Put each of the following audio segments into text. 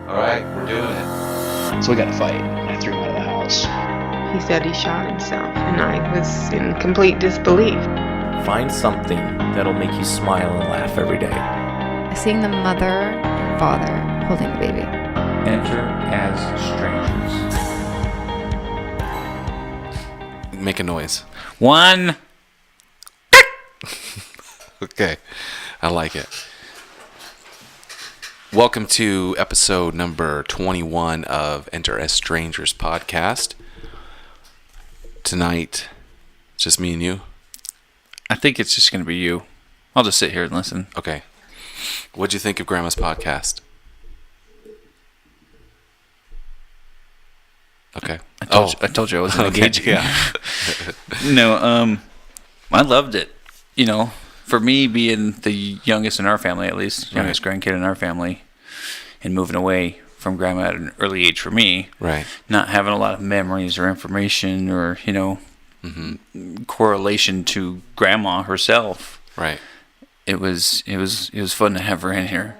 All right, we're doing it. So we got to fight. And I threw him out of the house. He said he shot himself, and I was in complete disbelief. Find something that'll make you smile and laugh every day. Seeing the mother and father holding the baby. Enter as strangers. Make a noise. 1. Okay, I like it. Welcome to episode number 21 of Enter as Strangers podcast. Tonight, it's just me and you. I think it's just going to be you. I'll just sit here and listen. Okay. What'd you think of Grandma's podcast? Okay. I told you I wasn't engaging. Yeah. No, I loved it. You know, for me being the youngest in our family, at least, youngest grandkid in our family, and moving away from Grandma at an early age for me, Right. not having a lot of memories or information or, correlation to Grandma herself. Right. It was fun to have her in here.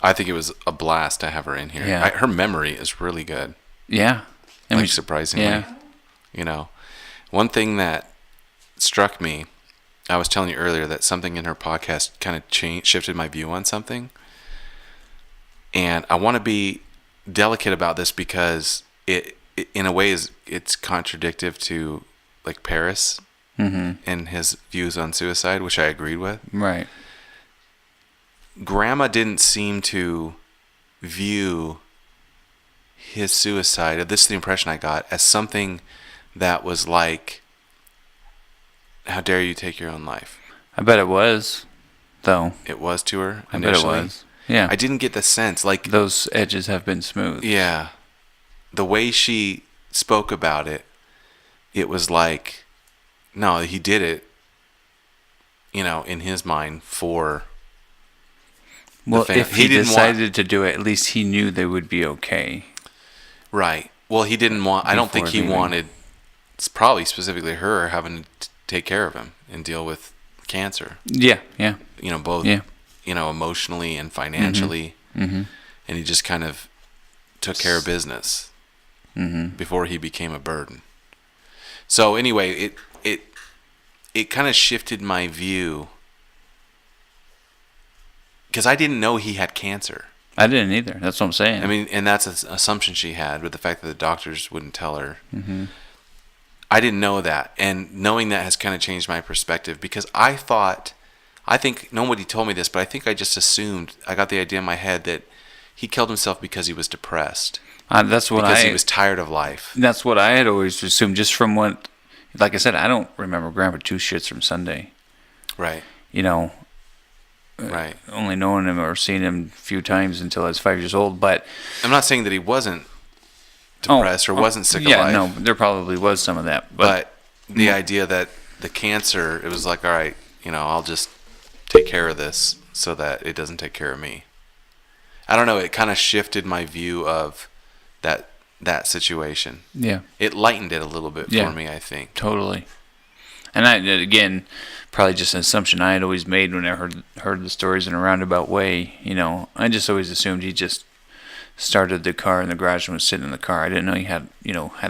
I think it was a blast to have her in here. Yeah. Her memory is really good. Yeah. Surprisingly. Yeah. You know, one thing that struck me, I was telling you earlier that something in her podcast kind of shifted my view on something. And I want to be delicate about this because it in a way it's contradictive to like Paris and his views on suicide, which I agreed with. Right. Grandma didn't seem to view his suicide, this is the impression I got, as something that was like, how dare you take your own life? I bet it was, though. It was to her I initially. bet it was. Yeah. I didn't get the sense, like... Those edges have been smooth. Yeah. The way she spoke about it, it was like, no, he did it, in his mind for... Well, if he decided to do it, at least he knew they would be okay. Right. Well, he didn't want... I don't think he leaving. wanted... It's probably specifically her having to take care of him and deal with cancer. Yeah, yeah. Both... Yeah. Emotionally and financially. Mm-hmm. And he just kind of took care of business before he became a burden. So anyway, it kind of shifted my view because I didn't know he had cancer. I didn't either. That's what I'm saying. I mean, and that's an assumption she had with the fact that the doctors wouldn't tell her. Mm-hmm. I didn't know that, and knowing that has kind of changed my perspective because I think nobody told me this, but I think I just assumed, I got the idea in my head that he killed himself because he was depressed. That's what because he was tired of life. That's what I had always assumed, just from what, like I said, I don't remember Grandpa two shits from Sunday. Right. Right. Only knowing him or seeing him a few times until I was 5 years old, but... I'm not saying that he wasn't depressed or wasn't sick of life. Yeah, no, there probably was some of that. But the idea that the cancer, it was like, all right, I'll just take care of this so that it doesn't take care of me. I don't know, it kind of shifted my view of that situation. Yeah. It lightened it a little bit for me, I think. Totally. And again, probably just an assumption I had always made when I heard the stories in a roundabout way. I just always assumed he just started the car in the garage and was sitting in the car. I didn't know he had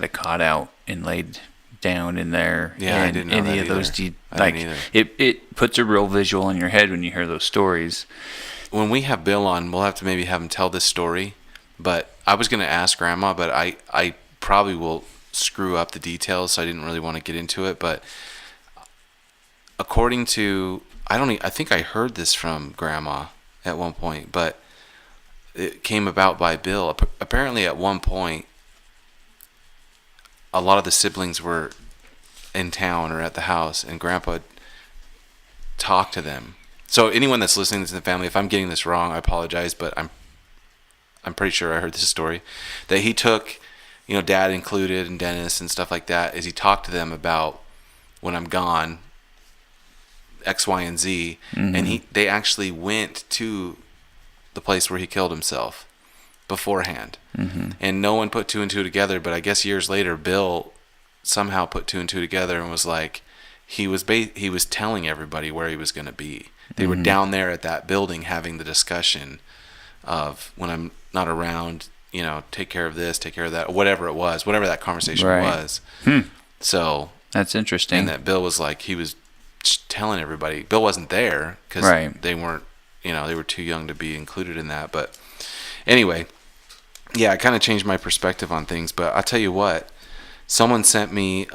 a cot out and laid down in there. Yeah, and I didn't know any that of those either. it puts a real visual in your head when you hear those stories. When we have Bill on, we'll have to maybe have him tell this story. But I was going to ask Grandma, but I probably will screw up the details, so I didn't really want to get into it. But according to, I think I heard this from Grandma at one point, but it came about by Bill. Apparently at one point, a lot of the siblings were in town or at the house, and Grandpa talked to them. So anyone that's listening to the family, if I'm getting this wrong, I apologize, but I'm pretty sure I heard this story, that he took, Dad included and Dennis and stuff like that, as he talked to them about when I'm gone, X, Y, and Z, and they actually went to the place where he killed himself beforehand, and no one put two and two together. But I guess years later, Bill somehow put two and two together and was like, he was telling everybody where he was going to be. They were down there at that building having the discussion of when I'm not around, take care of this, take care of that, whatever it was, whatever that conversation Right. was. So That's interesting. and that Bill was like, he was telling everybody. Bill wasn't there because Right. they weren't, they were too young to be included in that. But anyway, yeah, it kind of changed my perspective on things. But I'll tell you what, someone sent me,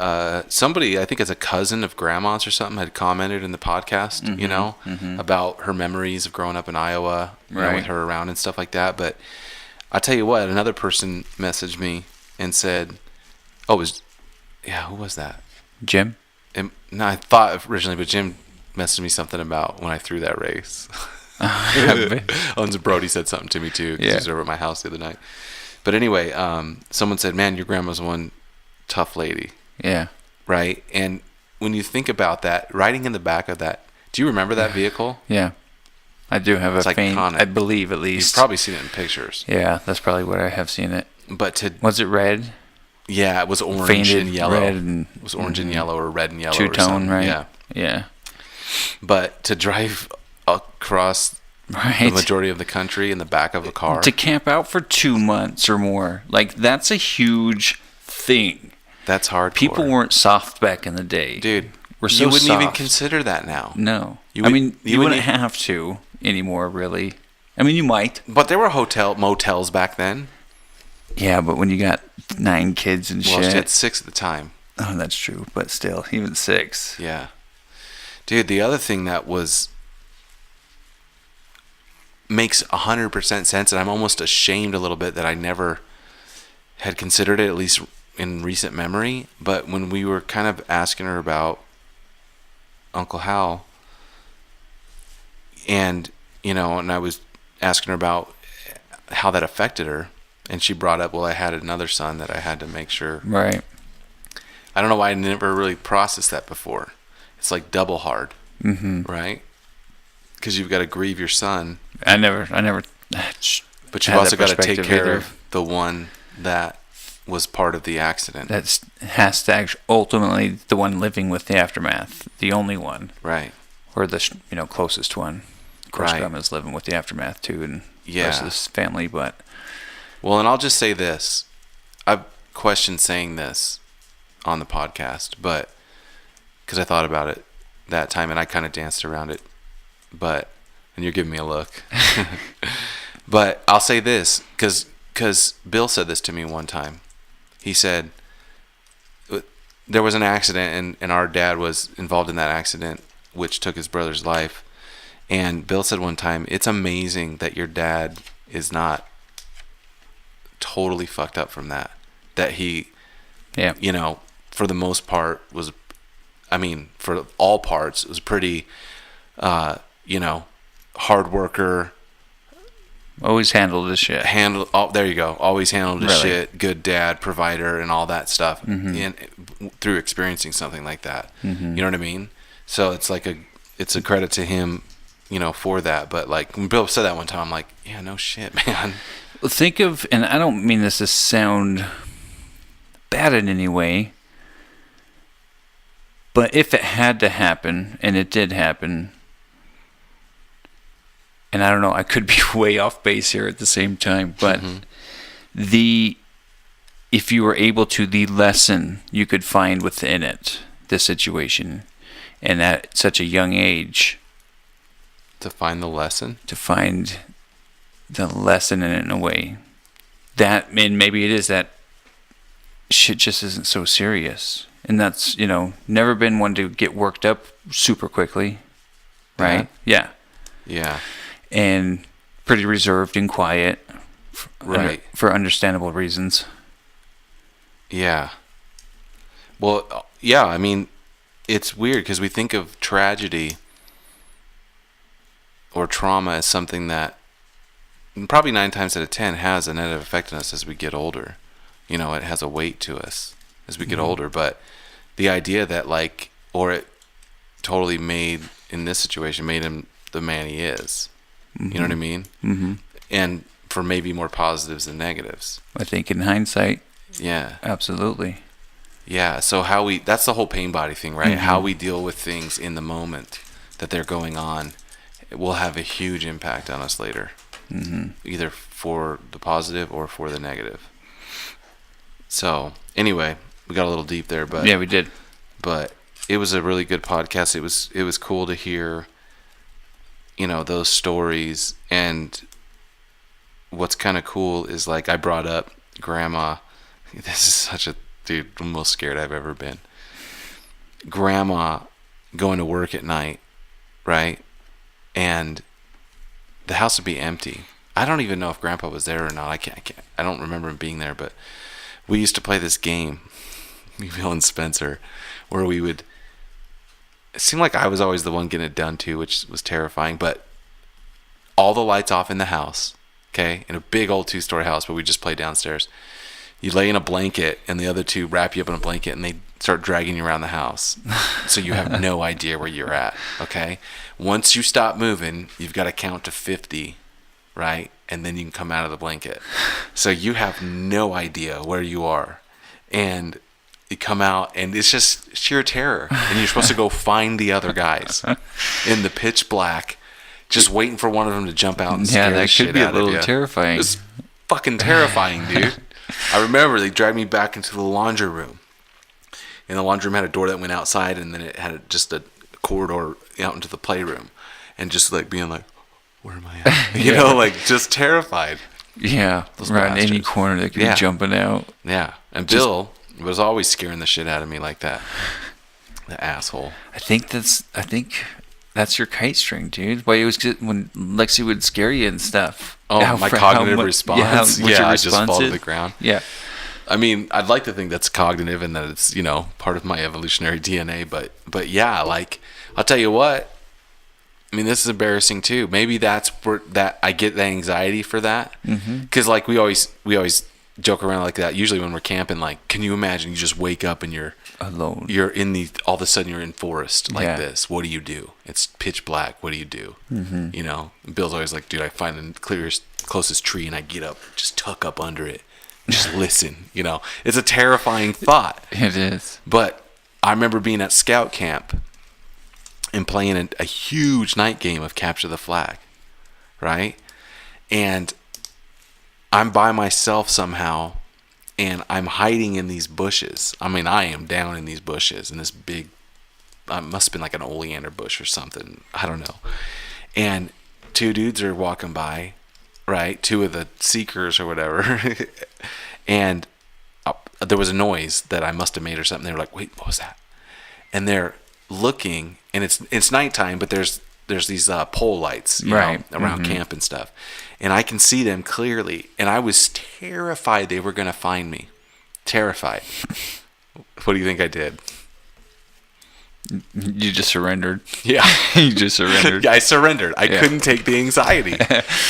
somebody, I think it's a cousin of grandma's or something, had commented in the podcast, about her memories of growing up in Iowa, Right. with her around and stuff like that. But I'll tell you what, another person messaged me and said, who was that? Jim? No, I thought originally, but Jim messaged me something about when I threw that race. Owens Brody said something to me too, because he was over at my house the other night. But anyway, someone said, "Man, your grandma's one tough lady." Yeah. Right? And when you think about that, riding in the back of that, do you remember that vehicle? Yeah. I do have It's a faint, iconic. I believe at You've least. probably seen it in pictures. Yeah, that's probably what I have seen it. But Was it red? it was orange Fainted and yellow. red and It was orange and yellow, or red and yellow, or two-tone, something. right? Yeah. Yeah. But to drive across the Right. majority of the country in the back of a car, To camp out for 2 months or more, like that's a huge thing. that's hard. People weren't soft back in the day, Dude, We're so you wouldn't even soft. consider that now. No, You I would- mean you you wouldn't wouldn't have to anymore, really. I mean, you might. But there were motels back then. Yeah, but when you got 9 kids and Well, she shit. had 6 at the time. Oh, that's true. But still, even 6. Yeah. Dude, the other thing that makes 100% sense, and I'm almost ashamed a little bit that I never had considered it, at least in recent memory, but when we were kind of asking her about Uncle Hal, and I was asking her about how that affected her, and she brought up, well, I had another son that I had to make sure. Right. I don't know why I never really processed that before. It's like double hard, right? Because you've got to grieve your son, I never. but you've had also that got to take perspective care either. of the one that was part of the accident. That has to actually ultimately the one living with the aftermath, the only one, Right. or the closest one. Of course, Right. Grandma's living with the aftermath too, and the Yeah. rest of this family. But Well, and I'll just say this. I've questioned saying this on the podcast, but because I thought about it that time and I kind of danced around it, and you're giving me a look. But I'll say this, because Bill said this to me one time. He said there was an accident, and our dad was involved in that accident, which took his brother's life. And Bill said one time, it's amazing that your dad is not totally fucked up from that. That he, yeah, for the most part for all parts, was pretty, hard worker. always handled this shit. There you go. Always handled his Really? shit. Good dad, provider, and all that stuff. And through experiencing something like that, you know what I mean. So it's like it's a credit to him, for that. But like when Bill said that one time, I'm like, yeah, no shit, man. Think of, and I don't mean this to sound bad in any way, but if it had to happen, and it did happen, and I don't know, I could be way off base here at the same time, but if you were able to, the lesson you could find within it, the situation, and at such a young age, To find the lesson. to find the lesson in it in a way that, and maybe it is that shit just isn't so serious, and that's never been one to get worked up super quickly, right? Yeah, and pretty reserved and quiet, Right. for understandable reasons. Yeah. Well, yeah, I mean, it's weird because we think of tragedy or trauma as something that probably 9 times out of 10 has a negative effect on us as we get older. It has a weight to us as we get older. But the idea that it totally in this situation, made him the man he is. You know what I mean? Mm-hmm. And for maybe more positives than negatives. I think in hindsight, Yeah. absolutely. Yeah, so that's the whole pain body thing, right? How we deal with things in the moment that they're going on, it will have a huge impact on us later. either for the positive or for the negative. So anyway, we got a little deep there, but Yeah, we did. But it was a really good podcast. It was cool to hear, those stories. And what's kind of cool is, like, I brought up Grandma. This is such a dude. I'm the most scared I've ever been. Grandma going to work at night, right? And the house would be empty. I don't even know if Grandpa was there or not. I don't remember him being there. But we used to play this game, me, Bill, and Spencer, where we would. It seemed like I was always the one getting it done too, which was terrifying. But all the lights off in the house, okay, in a big old 2-story house, but we just play downstairs. You lay in a blanket, and the other two wrap you up in a blanket, and they start dragging you around the house, so you have no idea where you're at. Okay, once you stop moving, you've got to count to 50, right, and then you can come out of the blanket. So you have no idea where you are, and you come out, and it's just sheer terror. And you're supposed to go find the other guys in the pitch black, just waiting for one of them to jump out and scare the shit out of you. Yeah, that could be a little terrifying. It was fucking terrifying, dude. I remember they dragged me back into the laundry room. And the laundry room had a door that went outside, and then it had just a corridor out into the playroom. And just like being like, where am I at? You know, like just terrified. Yeah, Those around any bastards. corner they could be jumping out. Yeah. And Bill was always scaring the shit out of me like that. The asshole. I think that's your kite string, dude. Why it was good when Lexi would scare you and stuff. Oh, my cognitive response? Yeah, I just fall to the ground. Yeah. I mean, I'd like to think that's cognitive and that it's, part of my evolutionary DNA. But yeah, like, I'll tell you what. I mean, this is embarrassing too. Maybe that's where that I get the anxiety for that. Because like we always joke around like that. Usually when we're camping, like, can you imagine you just wake up and you're alone? You're in all of a sudden you're in forest like Yeah. this. What do you do? It's pitch black. What do you do? And Bill's always like, dude, I find the closest tree and I get up, just tuck up under it, and just listen. It's a terrifying thought. It is. But I remember being at scout camp and playing a huge night game of Capture the Flag, right? And I'm by myself somehow, and I'm hiding in these bushes. I mean, I am down in these bushes in this big, must have been like an oleander bush or something. I don't know. And 2 dudes are walking by, right? 2 of the seekers or whatever. And there was a noise that I must have made or something. They were like, wait, what was that? And they're looking, and it's nighttime, but there's these pole lights around camp and stuff. And I can see them clearly. And I was terrified they were going to find me. Terrified. What do you think I did? You just surrendered. Yeah. You just surrendered. I surrendered. I couldn't take the anxiety.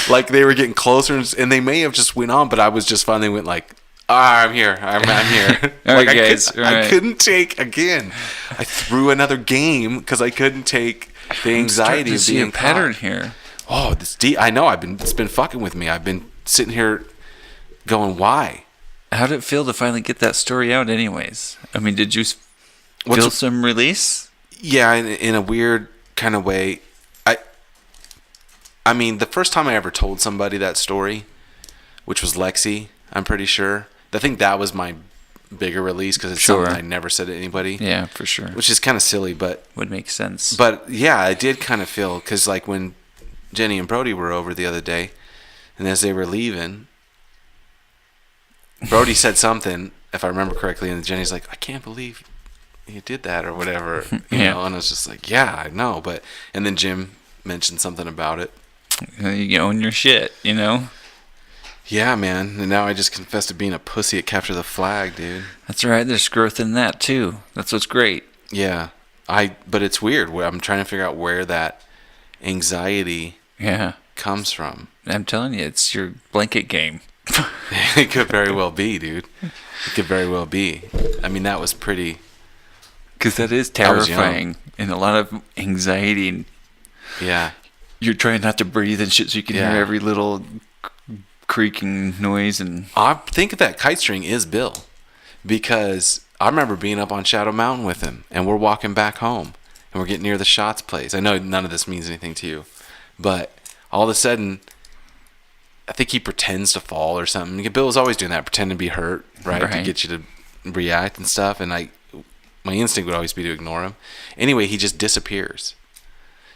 Like they were getting closer, and they may have just went on, but I was just finally went like, I'm here. I'm here. All like right, guys. I couldn't take again. I threw another game because I couldn't take the anxiety of being a pattern caught. here. Oh, this I know. It's been fucking with me. I've been sitting here going, why? How did it feel to finally get that story out anyways? I mean, did you feel some release? Yeah, in a weird kind of way. I mean, the first time I ever told somebody that story, which was Lexi, I'm pretty sure. I think that was my bigger release because it's something I never said to anybody. Yeah, for sure. Which is kind of silly, but would make sense. But yeah, I did kind of feel because like when Jenny and Brody were over the other day, and as they were leaving, Brody said something, if I remember correctly, and Jenny's like, I can't believe you did that or whatever, you know, and I was just like, yeah, I know, but, and then Jim mentioned something about it. You own your shit, you know? Yeah, man, and now I just confessed to being a pussy at Capture the Flag, dude. That's right, there's growth in that, too. That's what's great. Yeah, but it's weird. I'm trying to figure out where that anxiety comes from. I'm telling you, it's your blanket game. It could very well be, dude. It could very well be. I mean, that was pretty... Because that is terrifying and a lot of anxiety. Yeah. You're trying not to breathe and shit so you can hear every little creaking noise. And I think that kite string is Bill. Because I remember being up on Shadow Mountain with him, and we're walking back home, and we're getting near the Shots place. I know none of this means anything to you, but all of a sudden, I think he pretends to fall or something. Bill was always doing that, pretend to be hurt, right? To Right. get you to react and stuff. And my instinct would always be to ignore him. Anyway, he just disappears.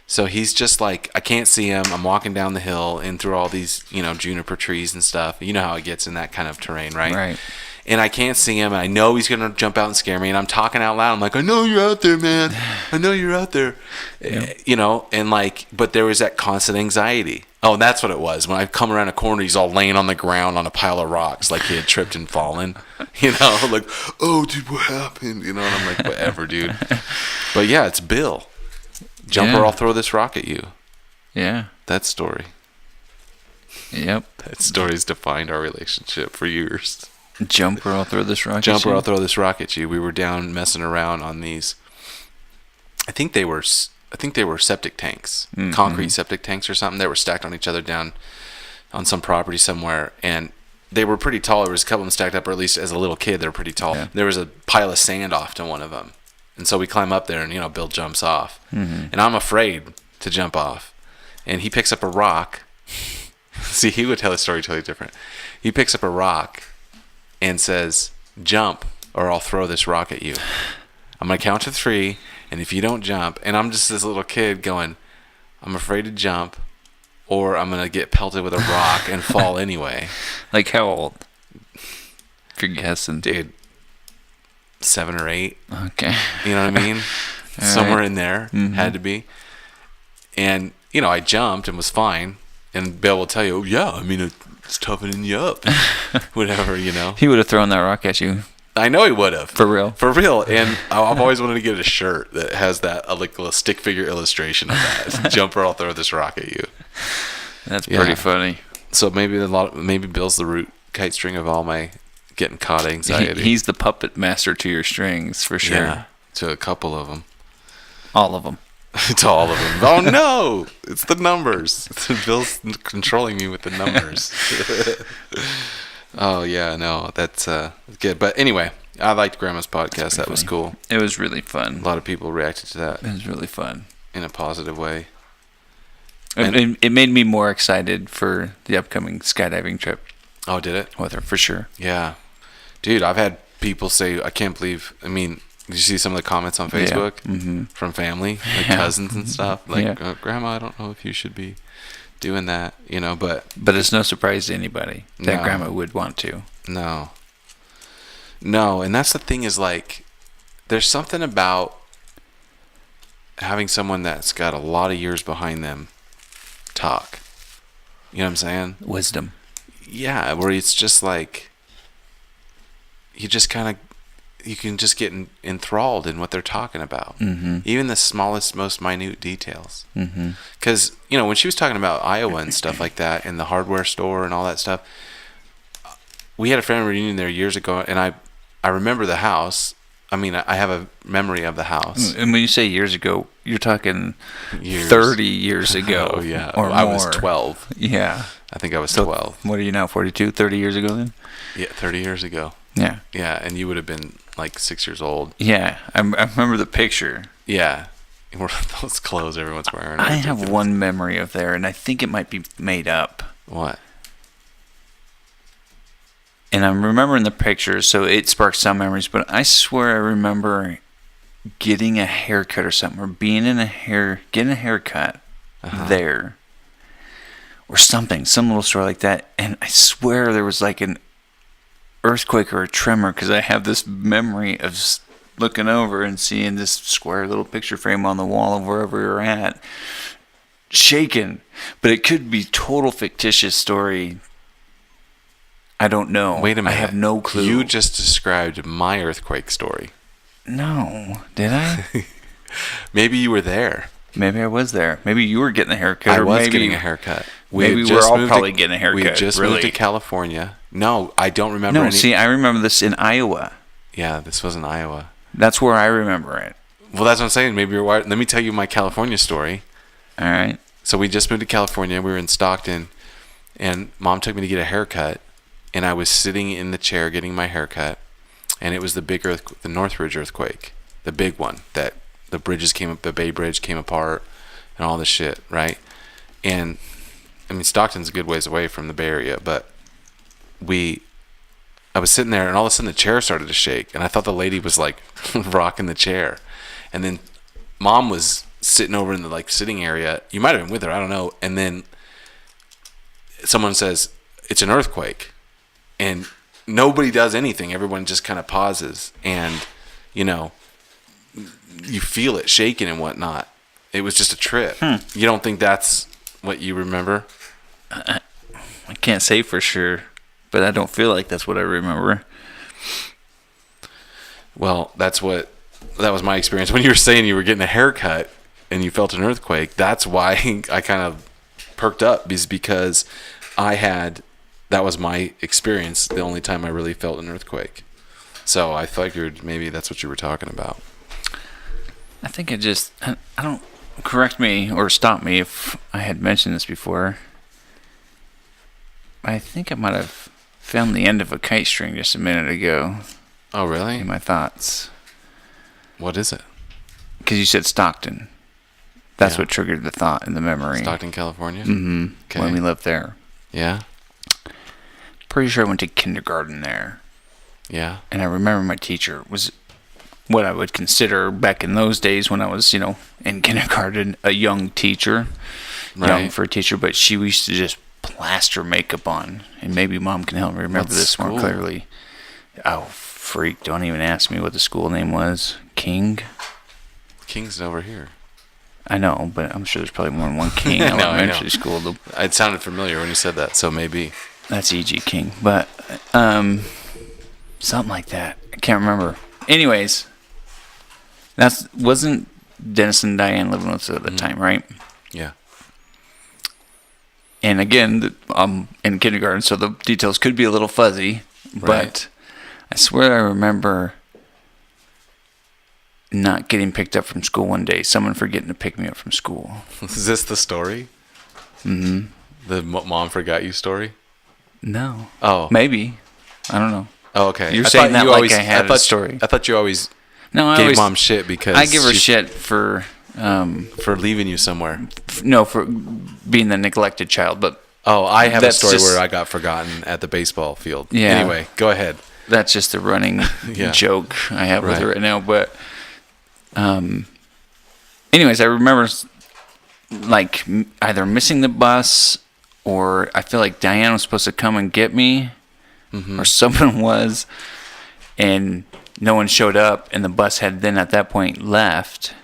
So he's just like, I can't see him. I'm walking down the hill and through all these, juniper trees and stuff. You know how it gets in that kind of terrain, right? Right. And I can't see him. And I know he's going to jump out and scare me. And I'm talking out loud. I'm like, I know you're out there, man. I know you're out there. And but there was that constant anxiety. Oh, that's what it was. When I come around a corner, he's all laying on the ground on a pile of rocks like he had tripped and fallen. Like, oh, dude, what happened? And I'm like, whatever, dude. But yeah, it's Bill. Jumper, Yeah. I'll throw this rock at you. Yeah. That story. Yep. That story's defined our relationship for years. Jumper, I'll throw this rock. Jumper, at you. I'll throw this rock at you. We were down messing around on these. I think they were septic tanks, concrete septic tanks or something. They were stacked on each other down on some property somewhere, and they were pretty tall. There was a couple of them stacked up, or at least as a little kid, they were pretty tall. Yeah. There was a pile of sand off to one of them, and so we climb up there, and Bill jumps off, and I'm afraid to jump off, and he picks up a rock. See, he would tell the story totally different. He picks up a rock and says, "Jump, or I'll throw this rock at you. I'm gonna count to 3, and if you don't jump," and I'm just this little kid going, "I'm afraid to jump, or I'm gonna get pelted with a rock and fall anyway." Like how old? If you're guessing. Dude, 7 or 8. Okay. You know what I mean? All Somewhere right. in there, had to be. And I jumped and was fine. And Bill will tell you, "Oh yeah, I mean it's toughening you up," whatever. He would have thrown that rock at you. I know he would have. For real. For real. And I've always wanted to get a shirt that has that, like a stick figure illustration of that. Jumper, I'll throw this rock at you. That's Yeah. pretty funny. So maybe Bill's the root kite string of all my getting caught anxiety. He's the puppet master to your strings, for sure. Yeah, to a couple of them. All of them. To all of them. Oh no! It's the numbers. Bill's controlling me with the numbers. Oh yeah, no, that's good. But anyway, I liked Grandma's podcast. That was funny. cool. It was really fun. A lot of people reacted to that It was really fun. in a positive way. It made me more excited for the upcoming skydiving trip Oh, did it? with her, for sure. Yeah. Dude, I've had people say, I can't believe, did you see some of the comments on Facebook from family, like cousins and stuff? Like, Yeah. Grandma, I don't know if you should be doing that, but But it's no surprise to anybody that No. Grandma would want to. no. And that's the thing is, like, there's something about having someone that's got a lot of years behind them talk. You know what I'm saying? Wisdom. Yeah, where it's just like, you can just get enthralled in what they're talking about. Even the smallest, most minute details. Because, when she was talking about Iowa and stuff like that, and the hardware store and all that stuff, we had a family reunion there years ago, and I remember the house. I have a memory of the house. And when you say years ago, you're talking Years. 30 years ago. Oh, yeah. Or I more. was 12. Yeah. I think I was So 12. What are you now, 42? 30 years ago then? Yeah, 30 years ago. Yeah. Yeah, and you would have been like 6 years old. Yeah. I remember the picture. Yeah. Those clothes everyone's wearing. are I have ridiculous. one memory of there, and I think it might be made up. What? And I'm remembering the picture, so it sparked some memories, but I swear I remember getting a haircut or something, or being getting a haircut there, or something, some little story like that. And I swear there was like an earthquake or a tremor, because I have this memory of looking over and seeing this square little picture frame on the wall of wherever we were at, shaking. But it could be total fictitious story. I don't know. Wait a minute. I have no clue. You just described my earthquake story. No, did I? Maybe you were there. Maybe I was there. Maybe you were getting a haircut. I or was maybe, getting a haircut. Maybe had we're just all moved probably getting a haircut. We had just really. moved to California. No, I don't remember No, any. see, I remember this in Iowa. Yeah, this was in Iowa. That's where I remember it. Well, that's what I'm saying. Maybe you're wired. Let me tell you my California story. All right. So we just moved to California. We were in Stockton, and Mom took me to get a haircut, and I was sitting in the chair getting my haircut, and it was the big the Northridge earthquake, the big one that the bridges came up, the Bay Bridge came apart, and all this shit, right? And I mean, Stockton's a good ways away from the Bay Area, but I was sitting there, and all of a sudden the chair started to shake, and I thought the lady was like rocking the chair, and then Mom was sitting over in the like sitting area. You might have been with her, I don't know. And then someone says it's an earthquake, and nobody does anything. Everyone just kind of pauses, and you feel it shaking and whatnot. It was just a trip. You don't think that's what you remember? I can't say for sure, but I don't feel like that's what I remember. Well, that was my experience. When you were saying you were getting a haircut and you felt an earthquake, that's why I kind of perked up, because that was my experience, the only time I really felt an earthquake. So I figured maybe that's what you were talking about. I think I don't, correct me or stop me if I had mentioned this before. I think I might have found the end of a kite string just a minute ago Oh, really? in my thoughts. What is it? Because you said Stockton. That's Yeah. what triggered the thought and the memory. Stockton, California? Mm-hmm. Okay. When we lived there. Yeah? Pretty sure I went to kindergarten there. Yeah. And I remember my teacher was what I would consider back in those days when I was, in kindergarten, a young teacher. Young Right. for a teacher, but she used to just plaster makeup on. And maybe Mom can help me remember What this more school? clearly. Oh, freak. Don't even ask me what the school name was. King? King's over here. I know, but I'm sure there's probably more than one King I know, I know. elementary school. It sounded familiar when you said that, so maybe. That's E.G. King. But, something like that. I can't remember. Anyways, wasn't Dennis and Diane living with us at the time, right? Yeah. And again, I'm in kindergarten, so the details could be a little fuzzy. Right. But I swear I remember not getting picked up from school one day. Someone forgetting to pick me up from school. Is this the story? Mm-hmm. The mom forgot you story? No. Oh. Maybe. I don't know. Oh, okay. You're I saying thought that you like always, I had a story. I thought you always No, I gave always, Mom shit because I give her she- shit for for leaving you somewhere. for being the neglected child, but Oh, I have a That's story just- where I got forgotten at the baseball field. Yeah. Anyway, go ahead. that's just a running Yeah. joke I have with her Right. right now. But, anyways, I remember like either missing the bus or I feel like Diane was supposed to come and get me, or someone was, and no one showed up, and the bus had then at that point left.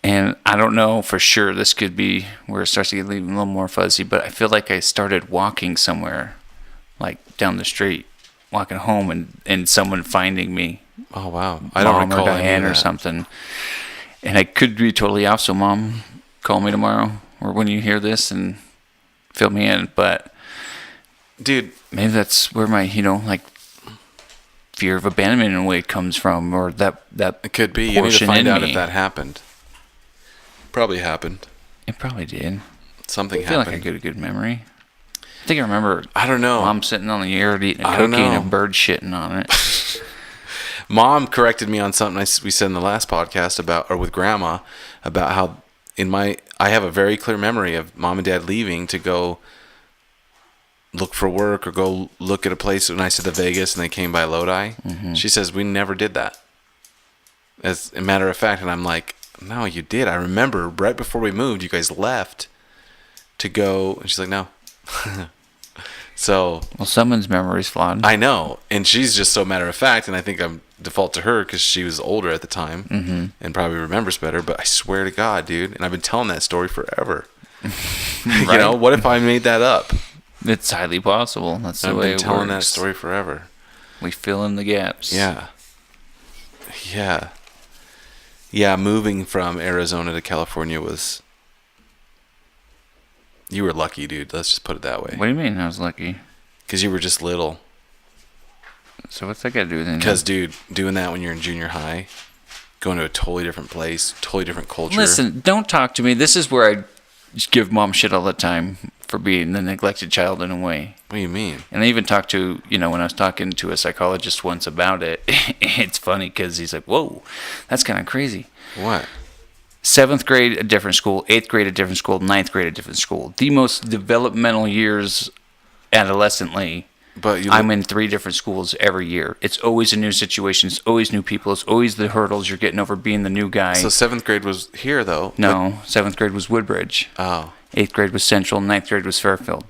And I don't know for sure. This could be where it starts to get a little more fuzzy, but I feel like I started walking somewhere, like down the street, walking home, and someone finding me. Oh, wow. I don't Mom recall or any of Diane or that. something. And I could be totally off, so Mom, call me tomorrow or when you hear this and fill me in. But Dude, maybe that's where my, like fear of abandonment in a way comes from, or that it could be. You need to portion find in out me. if that happened. Probably happened. It probably did. Something I feel happened. like I got a good memory. I think I remember I don't know. Mom sitting on the yard eating a I don't cookie and know. a bird shitting on it. Mom corrected me on something we said in the last podcast with Grandma, about how I have a very clear memory of Mom and Dad leaving to go look for work or go look at a place. When I said to Vegas and they came by Lodi, she says, we never did that. As a matter of fact, and I'm like, no, you did. I remember right before we moved, you guys left to go. And she's like, no. So Well, someone's memory's flawed. I know, and she's just so matter of fact, and I think I'm default to her because she was older at the time and probably remembers better. But I swear to God, dude, and I've been telling that story forever. You know, what if I made that up? It's highly possible. That's the I've way been it telling that works. story forever. We fill in the gaps. Yeah, yeah. Moving from Arizona to California was. You were lucky, dude. Let's just put it that way. What do you mean I was lucky? Because you were just little. So what's that got to do with anything? Because, dude, doing that when you're in junior high, going to a totally different place, totally different culture. Listen, don't talk to me. This is where I just give Mom shit all the time for being the neglected child in a way. What do you mean? And I even talked to, when I was talking to a psychologist once about it, it's funny because he's like, whoa, that's kind of crazy. What? 7th grade, a different school. 8th grade, a different school. 9th grade, a different school. The most developmental years adolescently. But I'm in 3 different schools every year. It's always a new situation. It's always new people. It's always the hurdles you're getting over being the new guy. So 7th grade was here, though. No, 7th grade was Woodbridge. Oh. 8th grade was Central. 9th grade was Fairfield.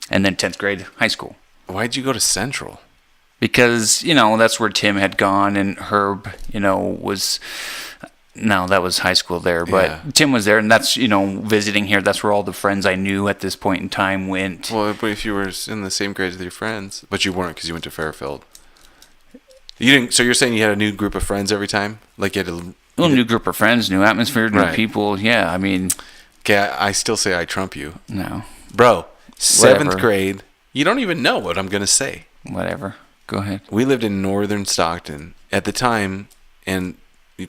And then 10th grade, high school. Why'd you go to Central? Because, that's where Tim had gone and Herb, was... No, that was high school there. But Yeah. Tim was there, and that's, visiting here. That's where all the friends I knew at this point in time went. Well, but if you were in the same grade with your friends, but you weren't because you went to Fairfield. You didn't. So you're saying you had a new group of friends every time? Like you had a... Well, new group of friends, new atmosphere, new Right. people. Yeah, I mean... Okay, I still say I trump you. No. Bro, 7th Whatever. grade, you don't even know what I'm going to say. Whatever. Go ahead. We lived in northern Stockton at the time, and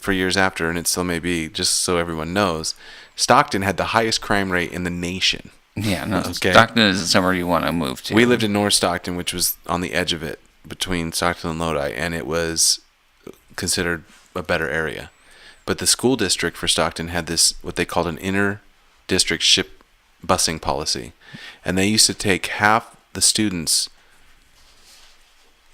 for years after, and it still may be, just so everyone knows, Stockton had the highest crime rate in the nation. Yeah, no. Okay. Stockton isn't somewhere you want to move to. We lived in North Stockton, which was on the edge of it, between Stockton and Lodi, and it was considered a better area. But the school district for Stockton had this, what they called an inter-district ship busing policy. And they used to take half the students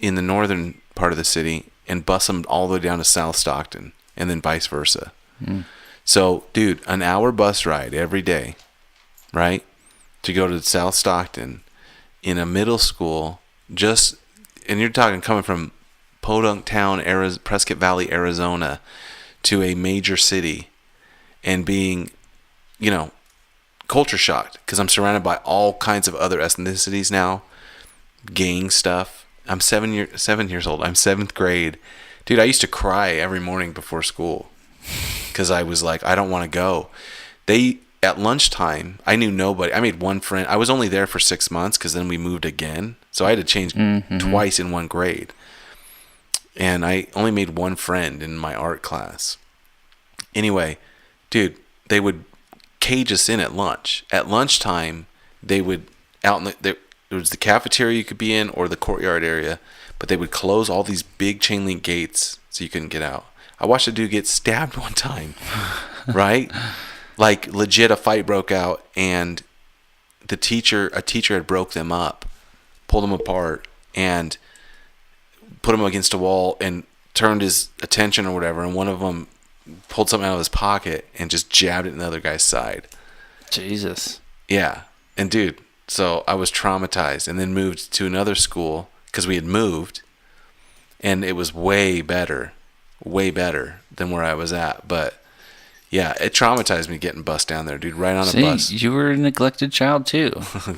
in the northern part of the city and bus them all the way down to South Stockton, and then vice versa. So, dude, an hour bus ride every day, right, to go to South Stockton in a middle school, and you're talking coming from Podunk Town, Prescott Valley, Arizona, to a major city, and being, culture shocked because I'm surrounded by all kinds of other ethnicities now, gang stuff. I'm 7 years old. I'm 7th grade. Dude, I used to cry every morning before school because I was like, I don't want to go. At lunchtime, I knew nobody. I made one friend. I was only there for 6 months because then we moved again. So I had to change twice in one grade. And I only made one friend in my art class. Anyway, dude, they would cage us in at lunch. At lunchtime, they would there was the cafeteria you could be in or the courtyard area, but they would close all these big chain link gates so you couldn't get out. I watched a dude get stabbed one time, right? Like legit, a fight broke out, and a teacher had broke them up, pulled them apart, and put him against a wall and turned his attention or whatever, and one of them pulled something out of his pocket and just jabbed it in the other guy's side. Jesus. Yeah. And dude, so I was traumatized, and then moved to another school because we had moved, and it was way better than where I was at. But yeah, it traumatized me getting bussed down there, dude, right on a bus. You were a neglected child too.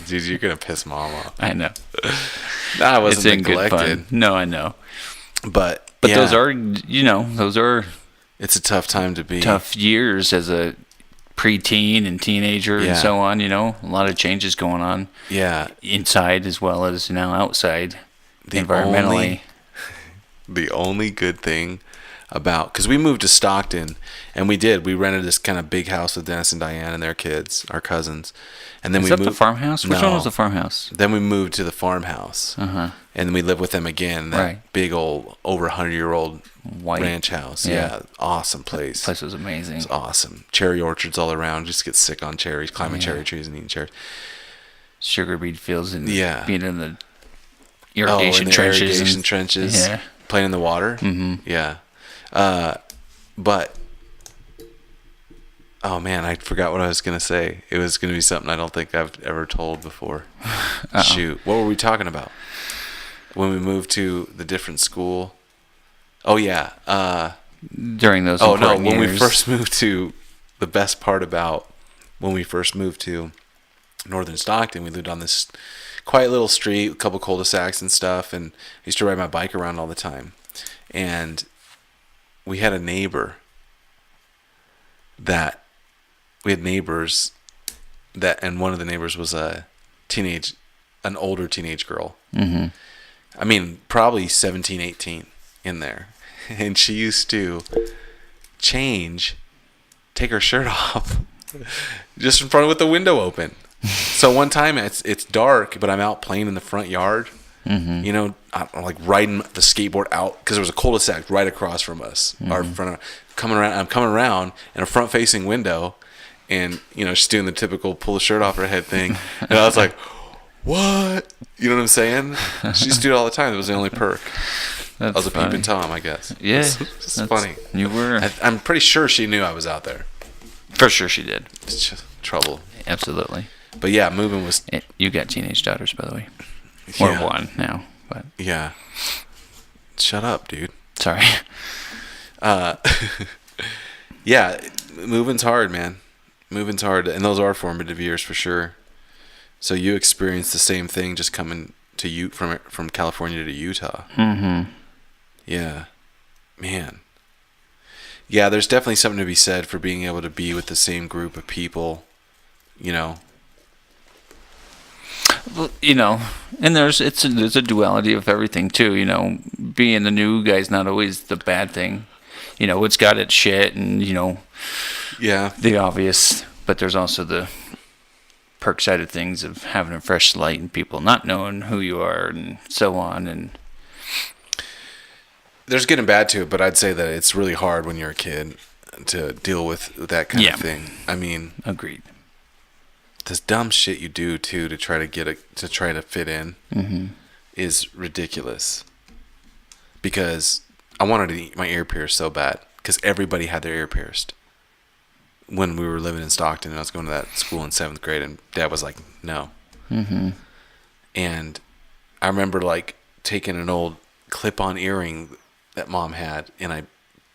Dude, you're going to piss mom off. I know. Nah, I wasn't It's in good neglected. fun. No, I know. But But yeah, those are it's a tough time to be. tough years as a preteen and teenager Yeah. and so on, a lot of changes going on Yeah. inside as well as now outside environmentally. The only good thing about, because we moved to Stockton, and we rented this kind of big house with Dennis and Diane and their kids, our cousins, and then Is we that moved the farmhouse? Which No. one was the farmhouse? Then we moved to the farmhouse, and then we lived with them again. That Right. big old over 100-year-old White ranch house. Yeah. Yeah, awesome place. Place was amazing. It's awesome. Cherry orchards all around. Just get sick on cherries, climbing cherry trees and eating cherries. Sugar beet fields and Yeah. being in the In irrigation the trenches. irrigation trenches. Yeah. Playing in the water. Mm-hmm. Yeah. But oh man, I forgot what I was gonna say. It was gonna be something I don't think I've ever told before. Shoot, what were we talking about when we moved to the different school? Oh yeah. During those Oh no, important when we years. first moved to, the best part about when we first moved to northern Stockton, we lived on this quiet little street, a couple cul-de-sacs and stuff, and I used to ride my bike around all the time. And we had neighbors that, and one of the neighbors was an older teenage girl. Mm-hmm. I mean, probably 17, 18 in there. And she used to take her shirt off just in front with the window open. So one time it's dark, but I'm out playing in the front yard. Mm-hmm. I'm like riding the skateboard out because there was a cul-de-sac right across from us, our front, coming around. I'm coming around in a front-facing window, and she's doing the typical pull the shirt off her head thing, and I was like, "What?" You know what I'm saying? She used to do it all the time. It was the only perk. I was a peeping Tom, I guess. Yeah, it's funny. You were. I'm pretty sure she knew I was out there. For sure she did. It's just trouble. Absolutely. But yeah, moving was. You got teenage daughters, by the way. Or one now, but yeah. Shut up, dude. Sorry. Yeah, moving's hard, man. Moving's hard, and those are formative years for sure. So you experienced the same thing, just coming to from California to Utah. Mm-hmm. Yeah, man. Yeah, there's definitely something to be said for being able to be with the same group of people. Well, and there's a duality of everything too. Being the new guy's not always the bad thing. It's got its shit and Yeah. the obvious, but there's also the perk side of things of having a fresh light and people not knowing who you are and so on. And there's good and bad to it, but I'd say that it's really hard when you're a kid to deal with that kind of thing. I mean, agreed. This dumb shit you do too to try to fit in is ridiculous. Because I wanted to eat my ear pierced so bad because everybody had their ear pierced when we were living in Stockton, and I was going to that school in 7th grade, and Dad was like, "No." Mm-hmm. And I remember like taking an old clip-on earring that Mom had, and I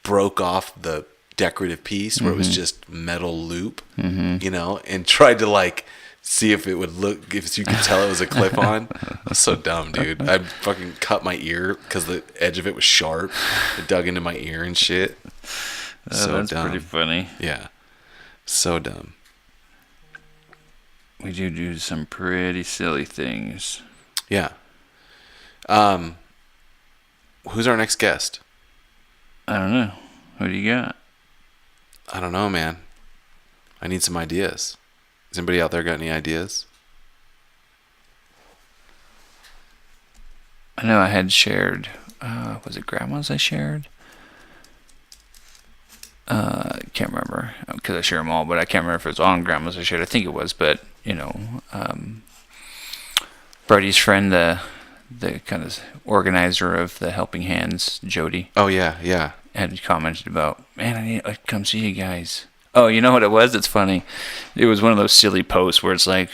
broke off the decorative piece where it was just metal loop, and tried to like see if it would look, if you could tell it was a clip-on. That's so dumb, dude. I fucking cut my ear because the edge of it was sharp. It dug into my ear and shit. So that's dumb. pretty funny. Yeah, so dumb. We do some pretty silly things. Yeah. Who's our next guest? I don't know. Who do you got? I don't know, man. I need some ideas. Has anybody out there got any ideas? I know I had shared. Was it Grandma's I shared? I can't remember because I share them all, but I can't remember if it was on Grandma's I shared. I think it was, but Brody's friend, the kind of organizer of the Helping Hands, Jody. Oh yeah. Had commented about, man, I need to come see you guys. Oh, you know what it was? It's funny. It was one of those silly posts where it's like,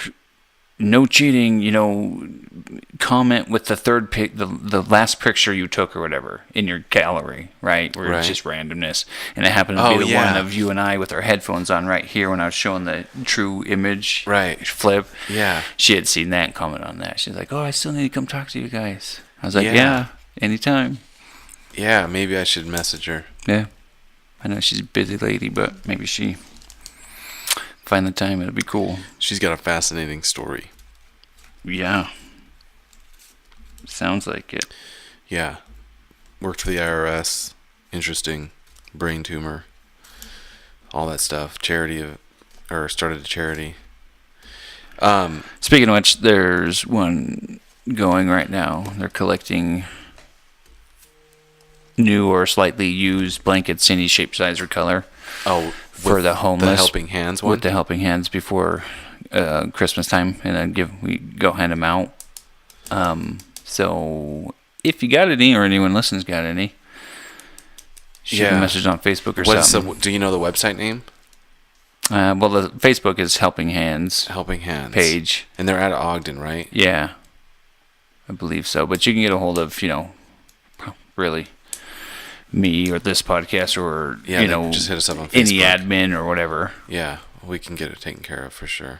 no cheating, comment with the third pic, the last picture you took or whatever in your gallery, right? Where it's just randomness. And it happened to be the one of you and I with our headphones on right here when I was showing the true image flip. Yeah. She had seen that and commented on that. She's like, oh, I still need to come talk to you guys. I was like, yeah anytime. Yeah, maybe I should message her. Yeah. I know she's a busy lady, but maybe she find the time. It'll be cool. She's got a fascinating story. Yeah. Sounds like it. Yeah. Worked for the IRS. Interesting. Brain tumor. All that stuff. Started a charity. Speaking of which, there's one going right now. They're collecting new or slightly used blankets, any shape, size, or color. Oh, for the homeless. The Helping Hands one? With the Helping Hands before Christmas time, and then we go hand them out. So if you got any, or anyone listens got any, shoot a message on Facebook or something. Do you know the website name? Well, the Facebook is Helping Hands. Helping Hands page, and they're out of Ogden, right? Yeah, I believe so. But you can get a hold of really me or this podcast or just hit us up on Facebook. Any admin or whatever. Yeah, we can get it taken care of for sure.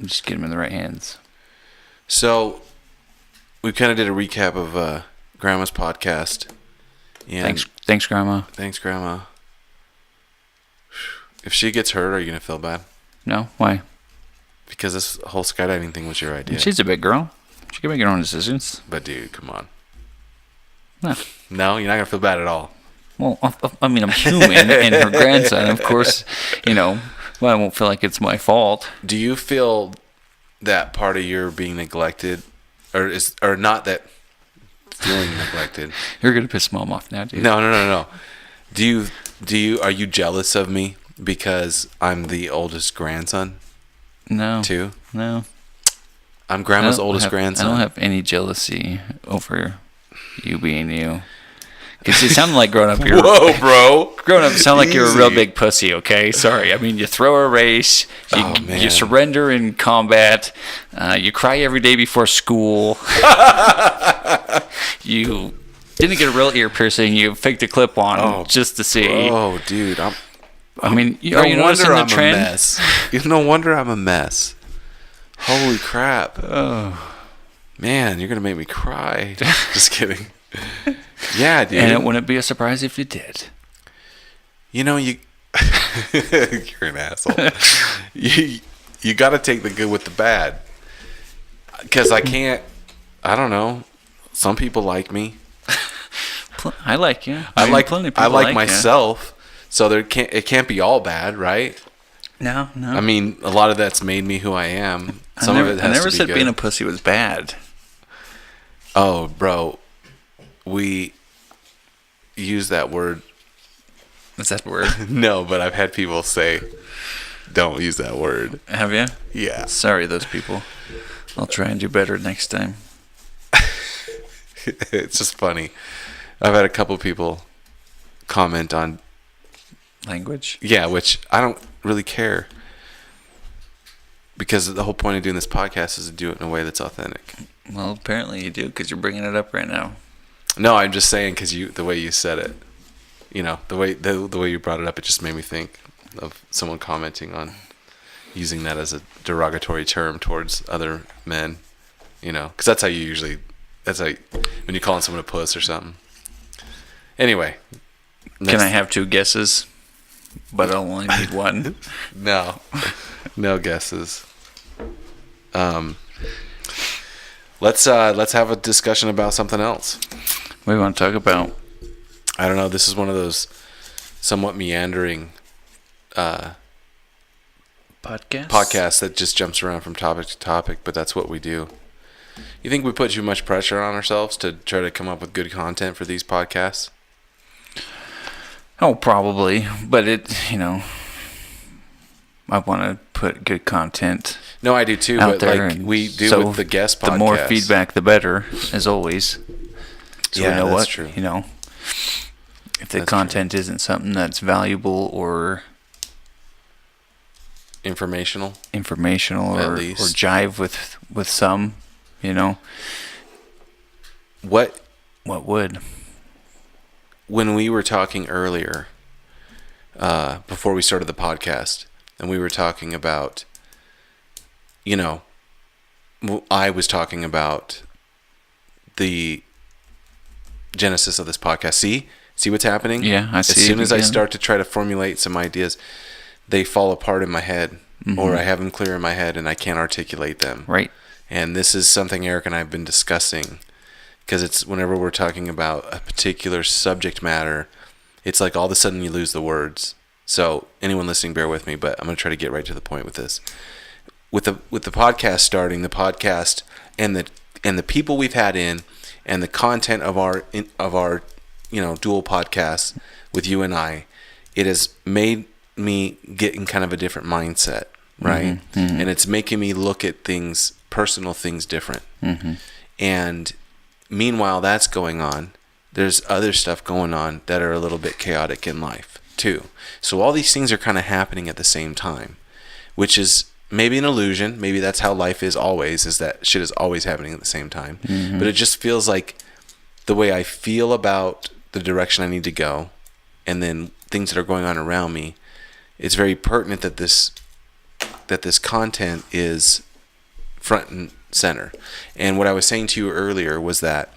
Just get them in the right hands. So we kind of did a recap of Grandma's podcast. And thanks, Grandma. Thanks, Grandma. If she gets hurt, are you gonna feel bad? No, why? Because this whole skydiving thing was your idea. She's a big girl. She can make her own decisions. But dude, come on. No, you're not gonna feel bad at all. Well, I mean, I'm human, and her grandson, of course. Well, I won't feel like it's my fault. Do you feel that part of your being neglected, or not that feeling neglected? You're gonna piss Mom off now, dude. No. Do you Are you jealous of me because I'm the oldest grandson No. too? No. I'm grandma's I don't oldest have- grandson. I don't have any jealousy over you being you. Because you sound like growing up. Whoa, bro. Growing up, sound like you're a real Easy. big pussy. Okay, sorry. I mean, you throw a race. You, Oh, man. you surrender in combat. You cry every day before school. You didn't get a real ear piercing. You faked a clip on Oh, just to see. Oh, dude. I mean, No are you noticing wonder the I'm trend? a mess. No wonder I'm a mess. Holy crap. Oh. Man, you're going to make me cry. Just kidding. Yeah, dude. And it wouldn't be a surprise if you did. You know, you're an asshole. you got to take the good with the bad. Because I don't know. Some people like me. I like you. I like plenty of people like you. myself. So it can't be all bad, right? No. I mean, a lot of that's made me who I am. Some of it has I never to be said good. being a pussy was bad. Oh, bro, we use that word. Is that word? No, but I've had people say, "Don't use that word." Have you? Yeah, Sorry, those people. I'll try and do better next time. it's just funny. I've had a couple people comment on, Language. yeah, which I don't really care because the whole point of doing this podcast is to do it in a way that's authentic. Well, apparently you do because you're bringing it up right now. No, I'm just saying because the way you said it, the way you brought it up, it just made me think of someone commenting on using that as a derogatory term towards other men, because that's how when you're calling someone a puss or something. Anyway, Can I have two guesses? But I'll only need one. No guesses. Let's have a discussion about something else. What do you want to talk about? I don't know. This is one of those somewhat meandering podcasts that just jumps around from topic to topic, but that's what we do. You think we put too much pressure on ourselves to try to come up with good content for these podcasts? Oh, probably. But I want to put good content No, I do too, out but there. like and we do so with the guest podcasts. The more feedback, the better, as always. So Yeah, we know that's what, true. if the That's content isn't something that's valuable or Informational. informational At or least. jive with some, What what would? when we were talking earlier, before we started the podcast, and we were talking about, I was talking about the genesis of this podcast. See what's happening? Yeah, I As see soon it as I again. start to try to formulate some ideas, they fall apart in my head, or I have them clear in my head and I can't articulate them. Right. And this is something Eric and I have been discussing, because it's whenever we're talking about a particular subject matter, it's like all of a sudden you lose the words. So anyone listening, bear with me, but I'm going to try to get right to the point with this. With the podcast starting, the podcast and the people we've had in, and the content of our dual podcasts with you and I, it has made me get in kind of a different mindset, right? Mm-hmm. And it's making me look at things, personal things, different. Mm-hmm. And meanwhile that's going on, there's other stuff going on that are a little bit chaotic in life too. So all these things are kind of happening at the same time, which is maybe an illusion. Maybe that's how life is always, is that shit is always happening at the same time. Mm-hmm. But it just feels like the way I feel about the direction I need to go, and then things that are going on around me, it's very pertinent that this content is front and center. And what I was saying to you earlier was that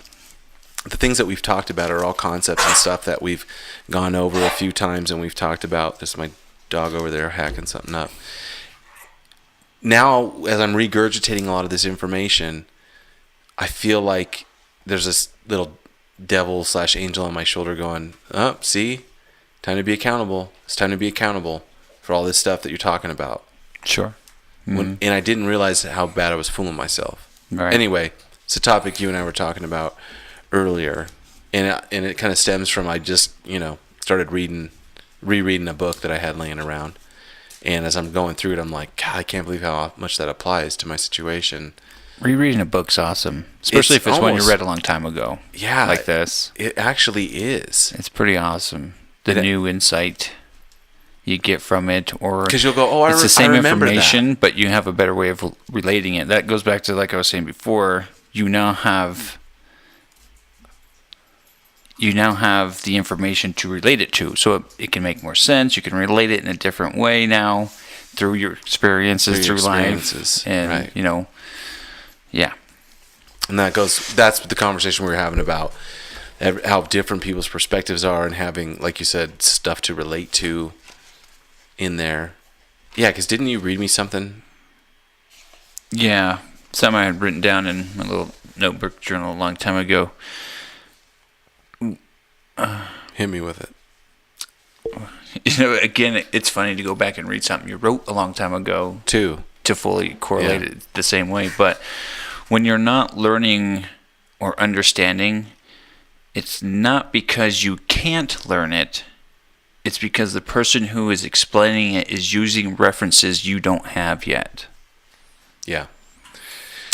the things that we've talked about are all concepts and stuff that we've gone over a few times, and we've talked about. There's my dog over there hacking something up. Now, as I'm regurgitating a lot of this information, I feel like there's this little devil / angel on my shoulder going, "Oh, see, time to be accountable. It's time to be accountable for all this stuff that you're talking about." Sure. And I didn't realize how bad I was fooling myself. Right. Anyway, it's a topic you and I were talking about earlier, and it kind of stems from I just started reading rereading a book that I had laying around. And as I'm going through it, I'm like, God, I can't believe how much that applies to my situation. Rereading a book's awesome, especially It's if it's one you almost- read a long time ago. Yeah. Like this. It actually is. It's pretty awesome. The new insight you get from it, or Because you'll go, oh, it's the I same remember information, that. but you have a better way of relating it. That goes back to, like I was saying before, you now have the information to relate it to, so it can make more sense. You can relate it in a different way now through your experiences, Through your through experiences, life, and right. Yeah. And that's the conversation we were having about how different people's perspectives are, and having, like you said, stuff to relate to in there. Yeah, because didn't you read me something? Yeah, something I had written down in my little notebook journal a long time ago. Hit me with it. Again, it's funny to go back and read something you wrote a long time ago Two. to fully correlate it the same way. But when you're not learning or understanding, it's not because you can't learn it. It's because the person who is explaining it is using references you don't have yet. Yeah.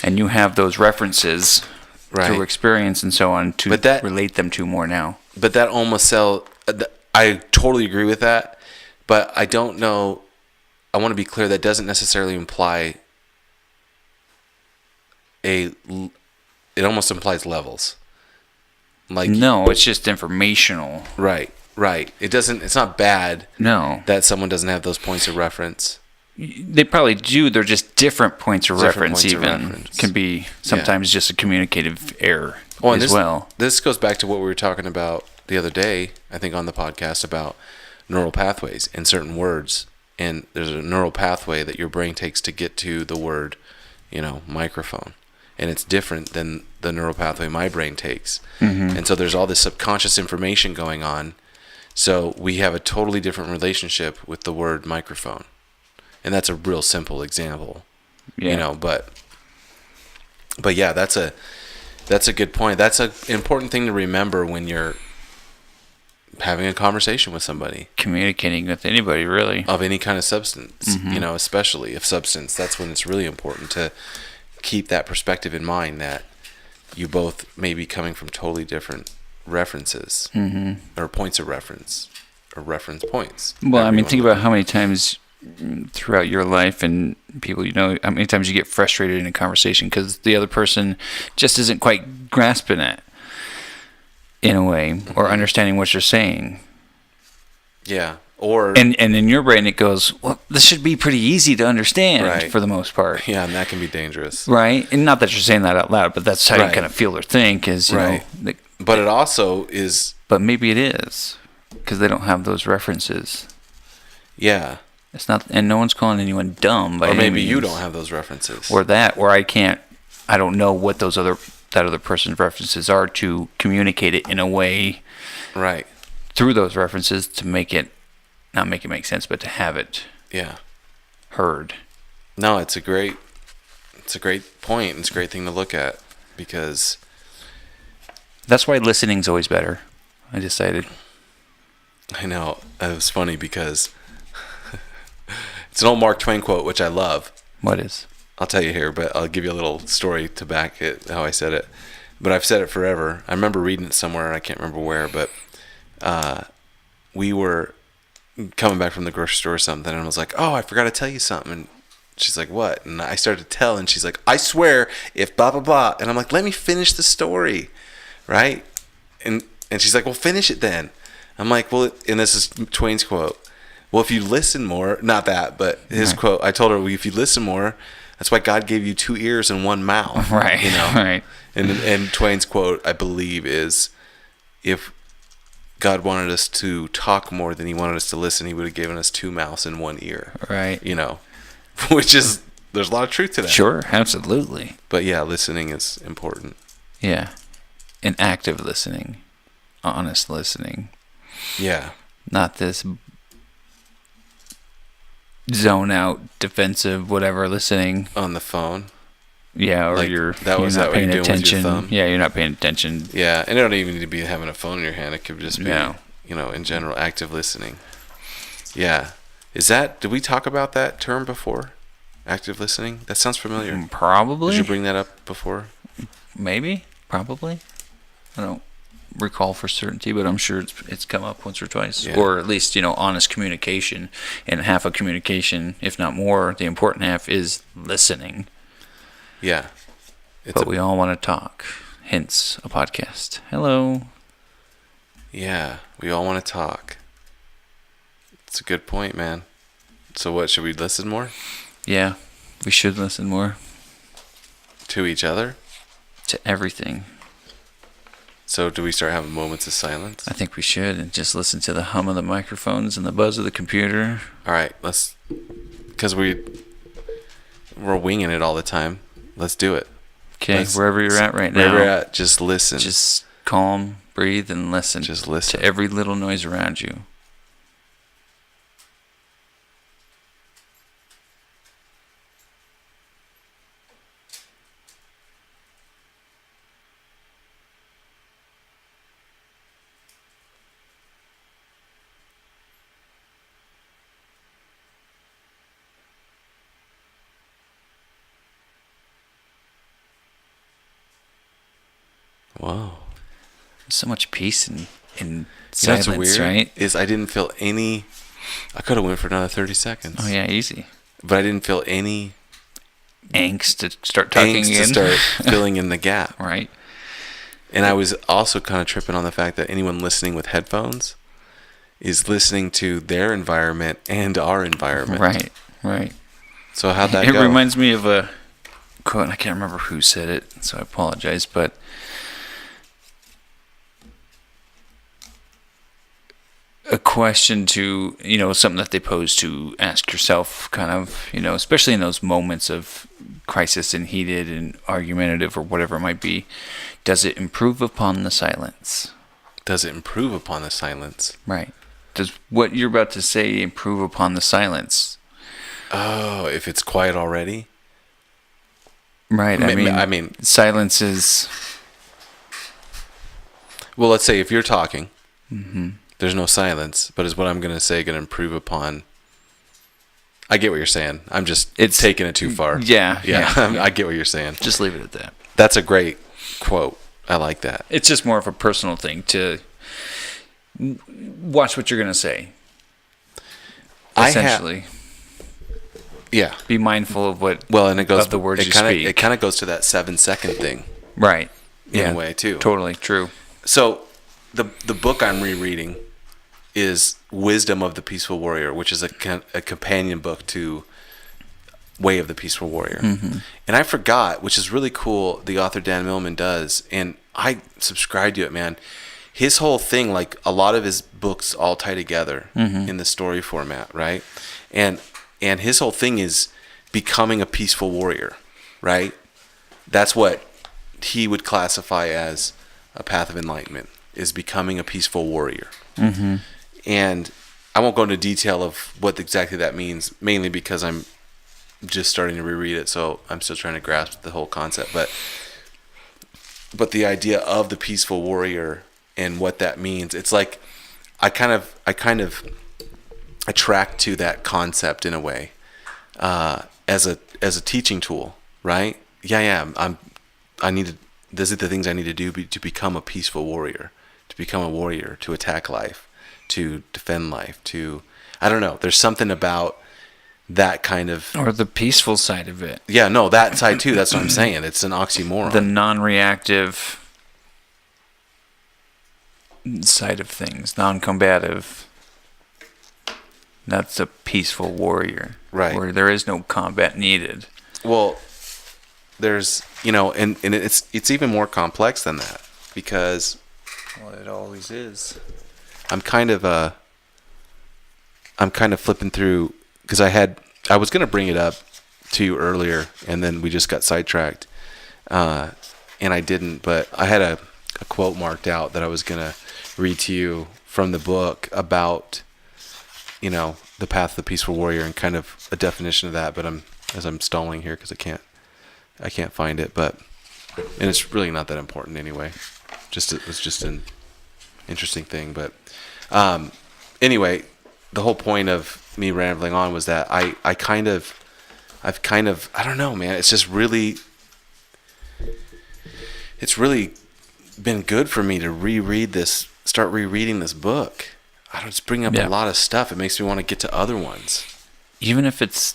And you have those references through experience and so on to relate them to more now. But that almost I totally agree with that, but I don't know. I want to be clear, that doesn't necessarily imply it almost implies levels. Like, no, it's just informational. Right. It's not bad that someone doesn't have those points of reference. They probably do. They're just different points of reference. Points of even reference. can be sometimes just a communicative error and this goes back to what we were talking about the other day, I think, on the podcast, about neural pathways and certain words. And there's a neural pathway that your brain takes to get to the word, microphone. And it's different than the neural pathway my brain takes. Mm-hmm. And so there's all this subconscious information going on. So we have a totally different relationship with the word microphone. And that's a real simple example. But yeah, that's a good point. That's an important thing to remember when you're having a conversation with somebody. Communicating with anybody, really. Of any kind of substance, Mm-hmm. Especially of substance. That's when it's really important to keep that perspective in mind, that you both may be coming from totally different references, or points of reference, or reference points. Well, I mean, think about how many times throughout your life and people how many times you get frustrated in a conversation because the other person just isn't quite grasping it in a way, or understanding what you're saying. Yeah. Or and in your brain it goes, well, this should be pretty easy to understand for the most part. Yeah, and that can be dangerous. Right? And not that you're saying that out loud, but that's how you kind of feel or think is, but it also is. But maybe it is because they don't have those references. Yeah. It's not, and no one's calling anyone dumb by or maybe any means. You don't have those references. Or I don't know what that other person's references are to communicate it in a way. Right. Through those references to not make it make sense, but to have it heard. No, it's a great point. It's a great thing to look at, because that's why listening's always better. I decided. I know. It was funny because it's an old Mark Twain quote, which I love. What is? I'll tell you here, but I'll give you a little story to back it, how I said it. But I've said it forever. I remember reading it somewhere, and I can't remember where, but we were coming back from the grocery store or something, and I was like, oh, I forgot to tell you something. And she's like, what? And I started to tell, and she's like, I swear, if blah, blah, blah. And I'm like, let me finish the story, right? And she's like, well, finish it then. I'm like, well, and this is Twain's quote. Well, if you listen more, not that, but his quote, I told her, well, if you listen more, that's why God gave you 2 ears and 1 mouth. Right. Right. And Twain's quote, I believe, is, if God wanted us to talk more than he wanted us to listen, he would have given us 2 mouths and 1 ear. Right. Which is, there's a lot of truth to that. Sure, absolutely. But yeah, listening is important. Yeah. And active listening. Honest listening. Yeah. Not this zone out, defensive, whatever listening. On the phone. Yeah, or like, you're that was not that paying what you're doing attention. with your thumb? Yeah, you're not paying attention. Yeah, and it don't even need to be having a phone in your hand. It could just be, No. in general, active listening. Yeah. Did we talk about that term before? Active listening? That sounds familiar. Probably. Did you bring that up before? Maybe. Probably. I don't recall for certainty, but I'm sure it's come up once or twice. Yeah. Or at least, honest communication. And half of communication, if not more, the important half is listening. Yeah. But we all want to talk. Hence a podcast. Hello. Yeah, we all want to talk. It's a good point, man. So what, should we listen more? Yeah, we should listen more To each other? to everything. So do we start having moments of silence? I think we should, and just listen to the hum of the microphones and the buzz of the computer. All right, because we're winging it all the time. Let's do it. Okay, wherever you're at right now. Wherever you're at, just listen. Just calm, breathe, and listen. Just listen. To every little noise around you. Whoa. There's so much peace in You know silence, what's weird? right? Is I didn't feel any. I could have went for another 30 seconds. Oh yeah, easy. But I didn't feel any Angst to start talking angst again. to start filling in the gap. Right. And I was also kind of tripping on the fact that anyone listening with headphones is listening to their environment and our environment. Right. Right. So how'd that It go? reminds me of a quote. I can't remember who said it, so I apologize. But a question to, something that they pose to ask yourself, kind of, especially in those moments of crisis and heated and argumentative or whatever it might be. Does it improve upon the silence? Does it improve upon the silence? Right. Does what you're about to say improve upon the silence? Oh, if it's quiet already? Right. I mean, silence is. well, let's say if you're talking, Mm-hmm. there's no silence, but is what I'm going to say going to improve upon? I get what you're saying. I'm just taking it too far. Yeah. I get what you're saying. Just leave it at that. That's a great quote. I like that. It's just more of a personal thing to watch what you're going to say. Essentially, Yeah. be mindful of what. Well, and it goes of the words it you kinda, speak. It kind of goes to that 7-second thing Right. in a way too. Totally true. So, the book I'm rereading is Wisdom of the Peaceful Warrior, which is a companion book to Way of the Peaceful Warrior. Mm-hmm. And I forgot, which is really cool, the author Dan Millman does, and I subscribe to it, man. His whole thing, like a lot of his books all tie together in the story format, right? And his whole thing is becoming a peaceful warrior, right? That's what he would classify as a path of enlightenment, is becoming a peaceful warrior. Mm-hmm. And I won't go into detail of what exactly that means, mainly because I'm just starting to reread it, so I'm still trying to grasp the whole concept. But the idea of the peaceful warrior and what that means, it's like I kind of attract to that concept in a way, as a teaching tool, right? Yeah. I need to. These are the things I need to do to become a peaceful warrior, to become a warrior, to attack life, to defend life, I don't know. There's something about that kind of. Or the peaceful side of it. Yeah, no, that side too. That's what I'm saying. It's an oxymoron. The non-reactive side of things, non-combative. That's a peaceful warrior. Right. Where there is no combat needed. Well, there's, and it's even more complex than that, because Well, it always is. I'm kind of flipping through, because I was going to bring it up to you earlier, and then we just got sidetracked, and I didn't, but I had a quote marked out that I was going to read to you from the book about, the path of the peaceful warrior and kind of a definition of that, but as I'm stalling here because I can't find it, and it's really not that important anyway. It was just an interesting thing, but anyway, the whole point of me rambling on was that I've kind of, I don't know, man. It's just really, it's really been good for me to start rereading this book. I don't just bring up a lot of stuff. It makes me want to get to other ones. Even if it's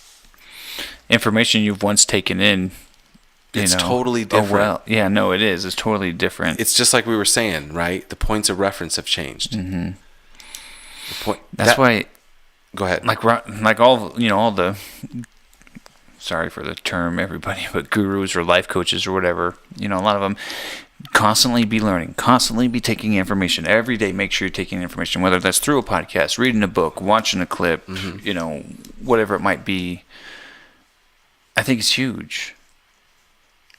information you've once taken in, It's totally different. Oh, well, yeah, no, it is. It's totally different. It's just like we were saying, right? The points of reference have changed. Mm-hmm. That's why. Go ahead. Like all the. Sorry for the term, everybody, but gurus or life coaches or whatever. A lot of them constantly be learning, constantly be taking information every day. Make sure you're taking information, whether that's through a podcast, reading a book, watching a clip, whatever it might be. I think it's huge.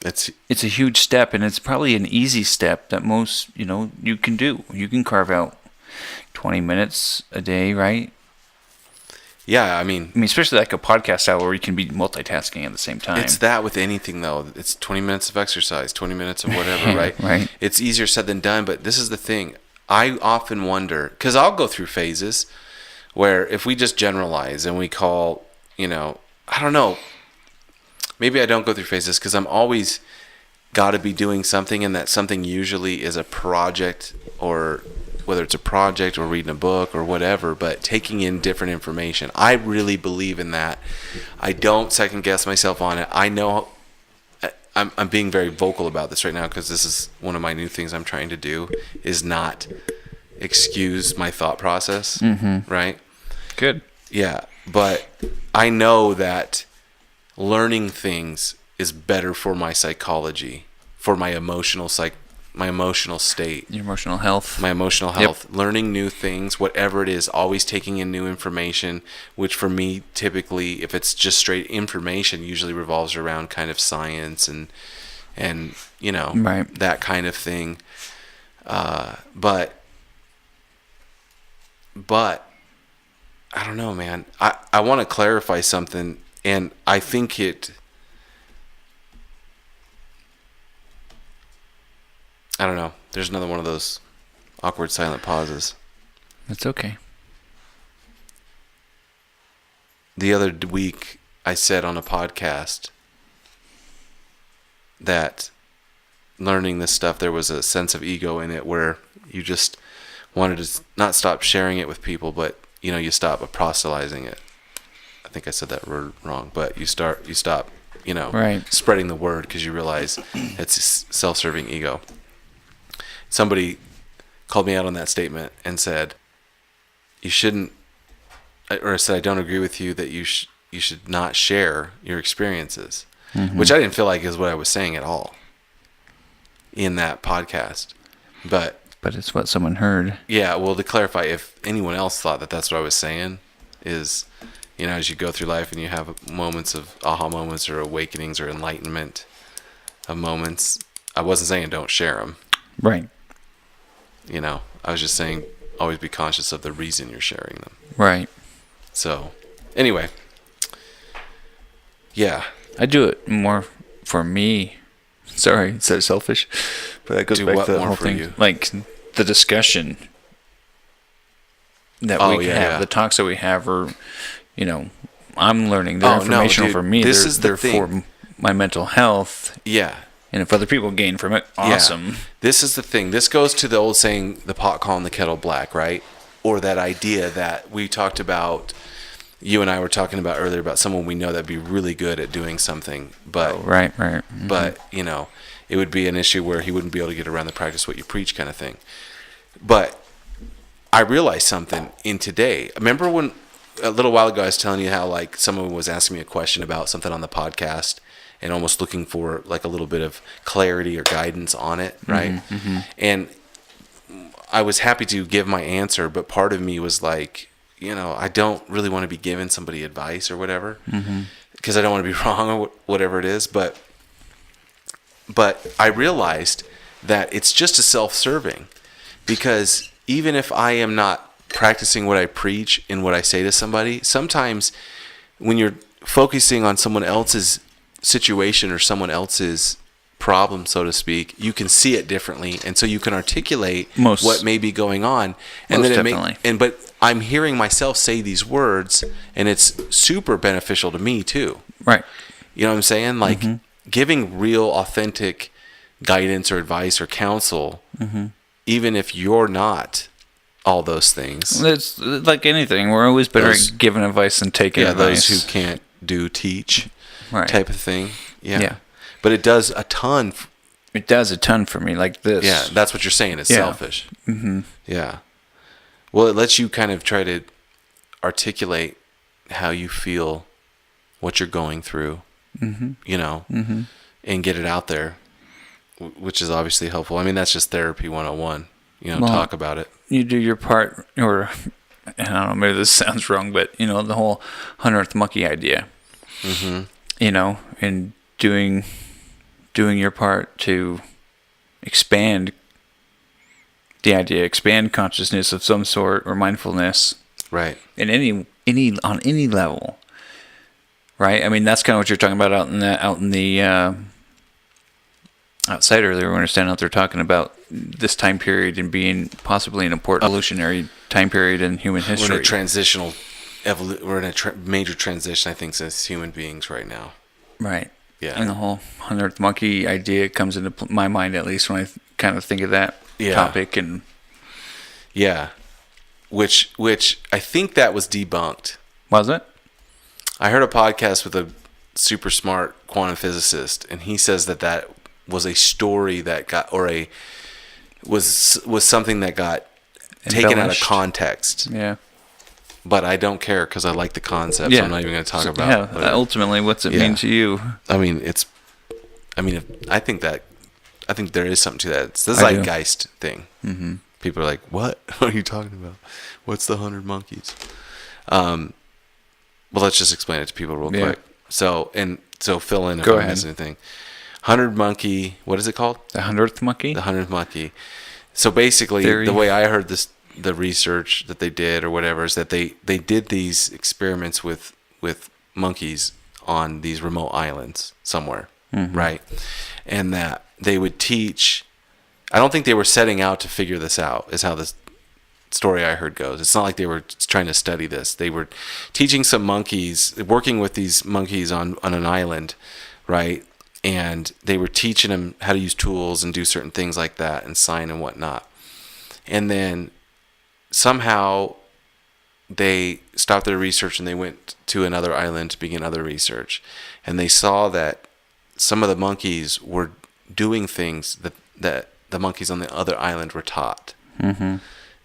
It's a huge step, and it's probably an easy step that most, you can do. You can carve out 20 minutes a day, right? Yeah, I mean, especially like a podcast style where you can be multitasking at the same time. It's that with anything, though. It's 20 minutes of exercise, 20 minutes of whatever, right? Right. It's easier said than done, but this is the thing. I often wonder, because I'll go through phases where if we just generalize and we call, I don't know, maybe I don't go through phases because I'm always got to be doing something, and that something usually is a project, or whether it's a project or reading a book or whatever, but taking in different information. I really believe in that. I don't second guess myself on it. I know I'm being very vocal about this right now because this is one of my new things I'm trying to do, is not excuse my thought process, right? Good. Yeah, but I know that learning things is better for my psychology, for my emotional state, your emotional health, my emotional health. Yep. Learning new things, whatever it is, always taking in new information, which for me, typically, if it's just straight information, usually revolves around kind of science and right. That kind of thing. But I don't know, man. I want to clarify something, and I think I don't know. There's another one of those awkward silent pauses. That's okay. The other week, I said on a podcast that learning this stuff, there was a sense of ego in it where you just wanted to not stop sharing it with people, but you stop proselytizing it. I think I said that word wrong, but you stop, right, spreading the word because you realize it's a self-serving ego. Somebody called me out on that statement and said, you shouldn't, or said, I don't agree with you that you should not share your experiences, which I didn't feel like is what I was saying at all in that podcast. But it's what someone heard. Yeah, well, to clarify, if anyone else thought that that's what I was saying, is, as you go through life and you have moments of aha moments or awakenings or enlightenment of moments, I wasn't saying don't share them. Right. I was just saying always be conscious of the reason you're sharing them. Right. So, anyway. Yeah. I do it more for me. Sorry, it's so selfish. But that goes back to the whole thing. You? Like the discussion that we have, the talks that we have, or, I'm learning. They're informational for me. They're for my mental health. Yeah. And if other people gain from it, awesome. Yeah. This is the thing. This goes to the old saying, the pot calling the kettle black, right? Or that idea that we talked about, you and I were talking about earlier, about someone we know that'd be really good at doing something. But right. Mm-hmm. But, it would be an issue where he wouldn't be able to get around the practice what you preach kind of thing. But I realized something in today. Remember when a little while ago I was telling you how like someone was asking me a question about something on the podcast, and almost looking for like a little bit of clarity or guidance on it, right? Mm-hmm. And I was happy to give my answer, but part of me was like, I don't really want to be giving somebody advice or whatever, because I don't want to be wrong or whatever it is. But I realized that it's just a self-serving, because even if I am not practicing what I preach in what I say to somebody, sometimes when you're focusing on someone else's situation or someone else's problem, so to speak, you can see it differently, and so you can articulate Most- what may be going on. And most then definitely. but I'm hearing myself say these words, and it's super beneficial to me too. Right. You know what I'm saying? Like giving real, authentic guidance or advice or counsel, even if you're not all those things. It's like anything. We're always better Those- at giving advice than taking advice. Those who can't do teach Right. type of thing. Yeah. But it does a ton. It does a ton for me, like this. Yeah, that's what you're saying. It's Yeah. selfish. Yeah. Well, it lets you kind of try to articulate how you feel, what you're going through, you know, and get it out there, which is obviously helpful. I mean, that's just therapy 101. You know, Well, talk about it. You do your part, or I don't know, maybe this sounds wrong, but you know, the whole 100th monkey idea. You know, and doing your part to expand the idea, expand consciousness of some sort or mindfulness Right. in any on any level. Right? I mean, that's kind of what you're talking about out in the outside earlier when we were standing out there talking about this time period and being possibly an important evolutionary time period in human history. We're in a transitional we're in a major transition, I think, as human beings right now. Right. Yeah. And the whole 100th monkey idea comes into my mind, at least when I kind of think of that topic. And Yeah. Which I think that was debunked. was it? I heard a podcast with a super smart quantum physicist, and he says that was a story that got, was something that got taken out of Embellished. context. Yeah. But I don't care because I like the concept, so I'm not even going to talk about Yeah. it. Ultimately, what's it Yeah. mean to you? I mean, I think there is something to that. It's the I do. zeitgeist thing. Mm-hmm. People are like, "What are you talking about? What's the 100 monkeys?" Well, let's just explain it to people real Yeah. quick. So fill in if Go I ahead. miss anything. 100 monkey. What is it called? The 100th monkey? The 100th monkey. So basically, Theory. the way I heard the research that they did or whatever, is that they did these experiments with monkeys on these remote islands somewhere, right? And that they would teach. I don't think they were setting out to figure this out, is how this story I heard goes. It's not like they were trying to study this. They were teaching some monkeys, working with these monkeys on an island, right? And they were teaching them how to use tools and do certain things like that and sign and whatnot. And then somehow they stopped their research and they went to another island to begin other research. And they saw that some of the monkeys were doing things that the monkeys on the other island were taught. Mm-hmm.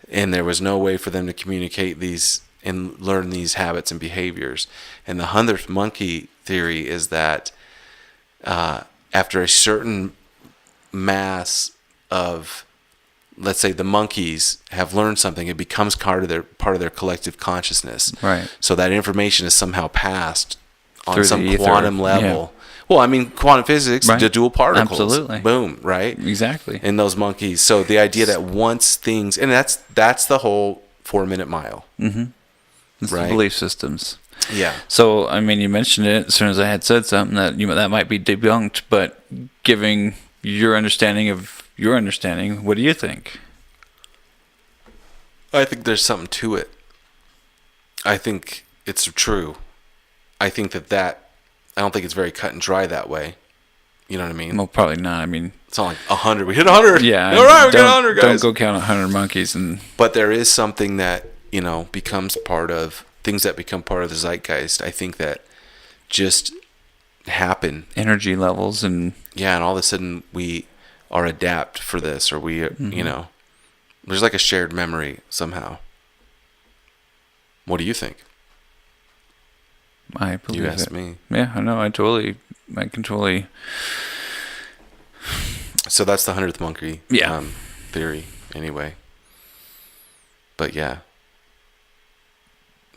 And there was no way for them to communicate these and learn these habits and behaviors. And the 100th monkey theory is that after a certain mass of, let's say, the monkeys have learned something, it becomes part of their collective consciousness. Right. So that information is somehow passed on Through the some ether. quantum level. Well, I mean, quantum physics, Right. the dual particles. Absolutely. Boom, right? Exactly. In those monkeys. So the idea that once things, and that's the whole 4-minute mile. It's right. the belief systems. Yeah. So, I mean, you mentioned it as soon as I had said something that might be debunked, but giving your understanding of your understanding, what do you think? I think there's something to it. I think it's true. I think that I don't think it's very cut and dry that way. You know what I mean? Well, probably not. I mean, It's not like 100. We hit 100. yeah. All right, we got don't- 100, guys. Don't go count 100 monkeys and But there is something that, becomes part of things that become part of the zeitgeist. I think that just happen. energy levels and Yeah, and all of a sudden we are adapt for this, or we, there's like a shared memory somehow. What do you think? I believe You asked it. me. Yeah, I know. I can totally. So that's the 100th monkey Yeah. theory, anyway. But yeah.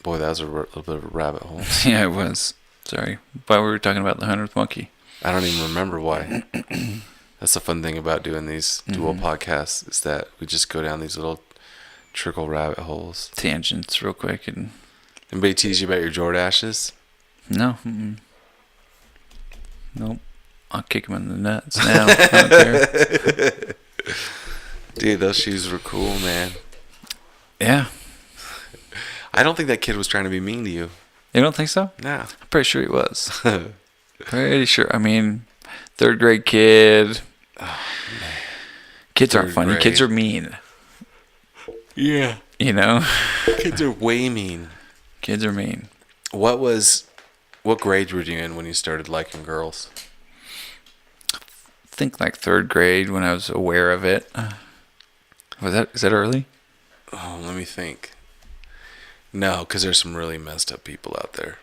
Boy, that was a little bit of a rabbit hole. Yeah, it was. Sorry. Why were we talking about the 100th monkey? I don't even remember why. That's the fun thing about doing these dual podcasts, is that we just go down these little trickle rabbit holes. Tangents, real quick, and Anybody tease you about your Jordashes? no, nope. I'll kick him in the nuts now. I don't care. Dude, those shoes were cool, man. Yeah. I don't think that kid was trying to be mean to you. You don't think so? No. I'm pretty sure he was. Pretty sure. I mean, 3rd grade kid. Oh, Kids aren't 3rd funny. grade. Kids are mean. Yeah. You know? Kids are way mean. Kids are mean. What grade were you in when you started liking girls? I think like 3rd grade when I was aware of it. Is that early? Oh, let me think. No, because there's some really messed up people out there.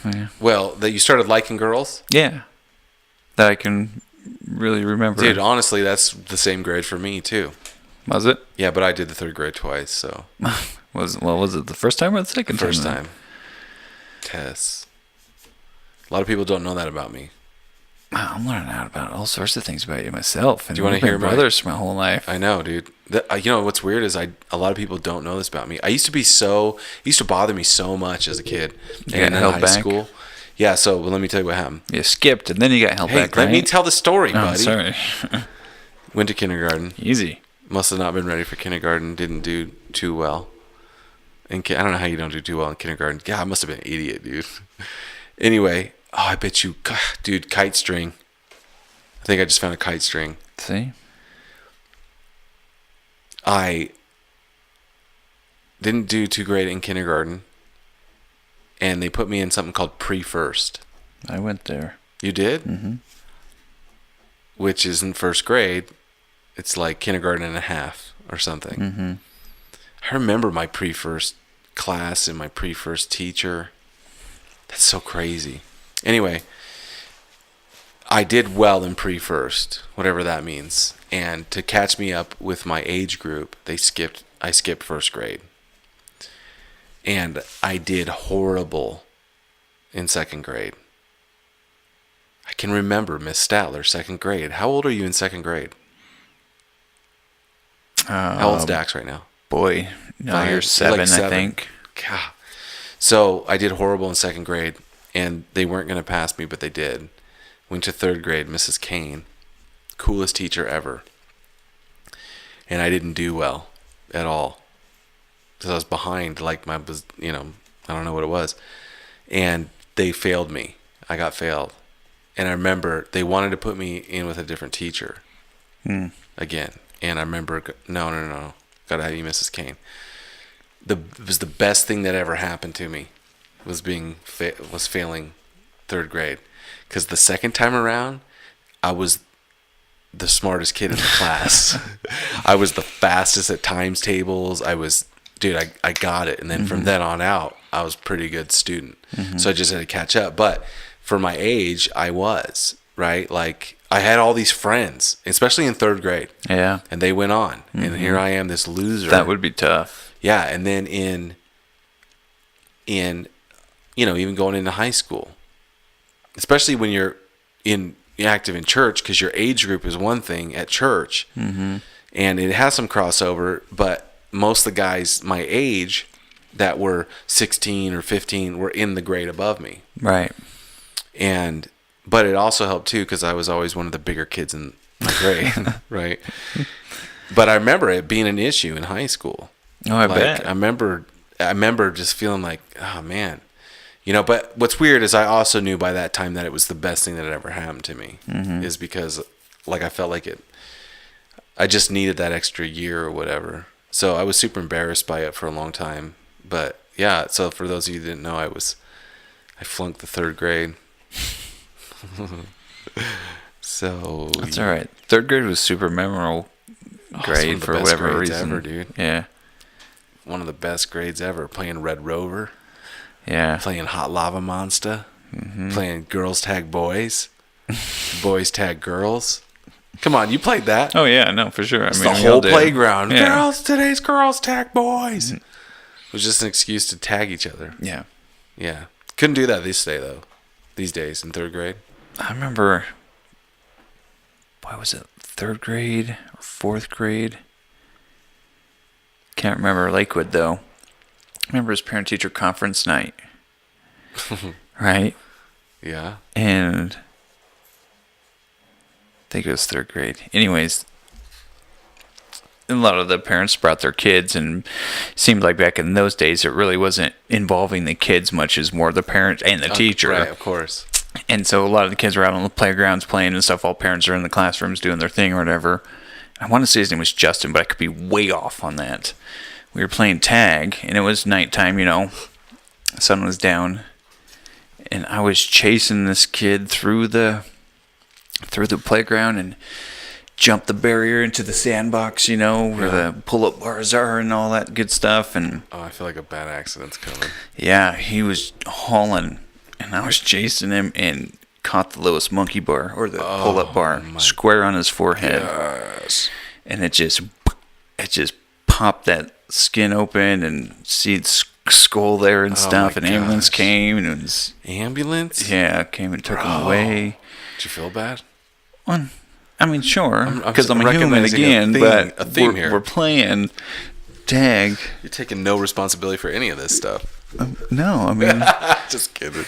Yeah. Well, that you started liking girls? Yeah. That I can really remember. Dude, honestly, that's the same grade for me, too. Was it? Yeah, but I did the 3rd grade twice, so. Was it the first time or the second time? First time. Tess. A lot of people don't know that about me. Wow, I'm learning out about all sorts of things about you myself. And Do you wanna we've been hear my- brothers my whole life? I know, dude. You know what's weird is a lot of people don't know this about me. It used to bother me so much as a kid. You And got in held high back? school. Yeah, so let me tell you what happened. You skipped and then you got held Hey, back, let right? me tell the story, Oh, buddy. sorry. Went to kindergarten. Easy. Must have not been ready for kindergarten. Didn't do too well. And I don't know how you don't do too well in kindergarten. God, I must have been an idiot, dude. Anyway, I bet you, God, dude, kite string. I think I just found a kite string. See? I didn't do too great in kindergarten. And they put me in something called pre-first. I went there. You did? Mm-hmm. Which is in 1st grade. It's like kindergarten and a half or something. Mm-hmm. I remember my pre-first class and my pre-first teacher. That's so crazy. Anyway, I did well in pre-first, whatever that means. And to catch me up with my age group, I skipped 1st grade. And I did horrible in 2nd grade. I can remember Miss Statler, 2nd grade. How old are you in 2nd grade? How old's Dax right now? Boy, no, 5? you're 7, Like 7. I think. God. So I did horrible in 2nd grade, and they weren't going to pass me, but they did. Went to 3rd grade, Mrs. Kane, coolest teacher ever. And I didn't do well at all. Because I was behind, I don't know what it was. And they failed me. I got failed. And I remember they wanted to put me in with a different teacher again. And I remember, no. Got to have you, Mrs. Kane. It was the best thing that ever happened to me was failing 3rd grade. Because the second time around, I was the smartest kid in the class. I was the fastest at times tables. I got it. And then from then on out, I was a pretty good student. So I just had to catch up. But for my age, I was, right? Like, I had all these friends, especially in 3rd grade. Yeah. And they went on. And here I am, this loser. That would be tough. Yeah, and then in even going into high school, especially when you're active in church, because your age group is one thing at church, and it has some crossover, but most of the guys my age that were 16 or 15 were in the grade above me. Right. But it also helped too, because I was always one of the bigger kids in my grade, right? But I remember it being an issue in high school. Oh, I bet. I remember just feeling like, oh man, but what's weird is I also knew by that time that it was the best thing that had ever happened to me, is because I felt like I just needed that extra year or whatever. So I was super embarrassed by it for a long time. But yeah, so for those of you who didn't know, I flunked the 3rd grade. So That's all right. 3rd grade was super memorable grade for whatever reason. Ever, dude. Yeah. One of the best grades ever. Playing Red Rover. Yeah. Playing Hot Lava Monster. Playing Girls Tag Boys. Boys Tag Girls. Come on, you played that. Oh yeah, no, for sure. It's I mean, the we all whole did. playground. Yeah. Today's girls tag boys. It was just an excuse to tag each other. Yeah. Yeah. Couldn't do that these days in 3rd grade. I remember, was it 3rd grade or 4th grade? Can't remember. Lakewood, though. I remember his parent-teacher conference night. Right? Yeah. And think it was 3rd grade. Anyways, a lot of the parents brought their kids, and it seemed like back in those days it really wasn't involving the kids much as more the parents and the teacher. Right, of course. And so a lot of the kids were out on the playgrounds playing and stuff while parents are in the classrooms doing their thing or whatever. I want to say his name was Justin, but I could be way off on that. We were playing tag, and it was nighttime, the sun was down, and I was chasing this kid through the playground and jumped the barrier into the sandbox, where the pull-up bars are and all that good stuff. And Oh, I feel like a bad accident's coming. yeah, he was hauling, and I was chasing him and caught the lowest monkey bar, or the pull-up bar, square on his forehead. Yes. And it just popped that skin open and see its skull there and stuff. my And ambulance gosh. came, and it was, Ambulance? came and took him away. Did you feel bad? I mean, sure, I'm because I'm a human recognizing again, a theme but here. we're playing tag. You're taking no responsibility for any of this stuff. No, I mean, Just kidding.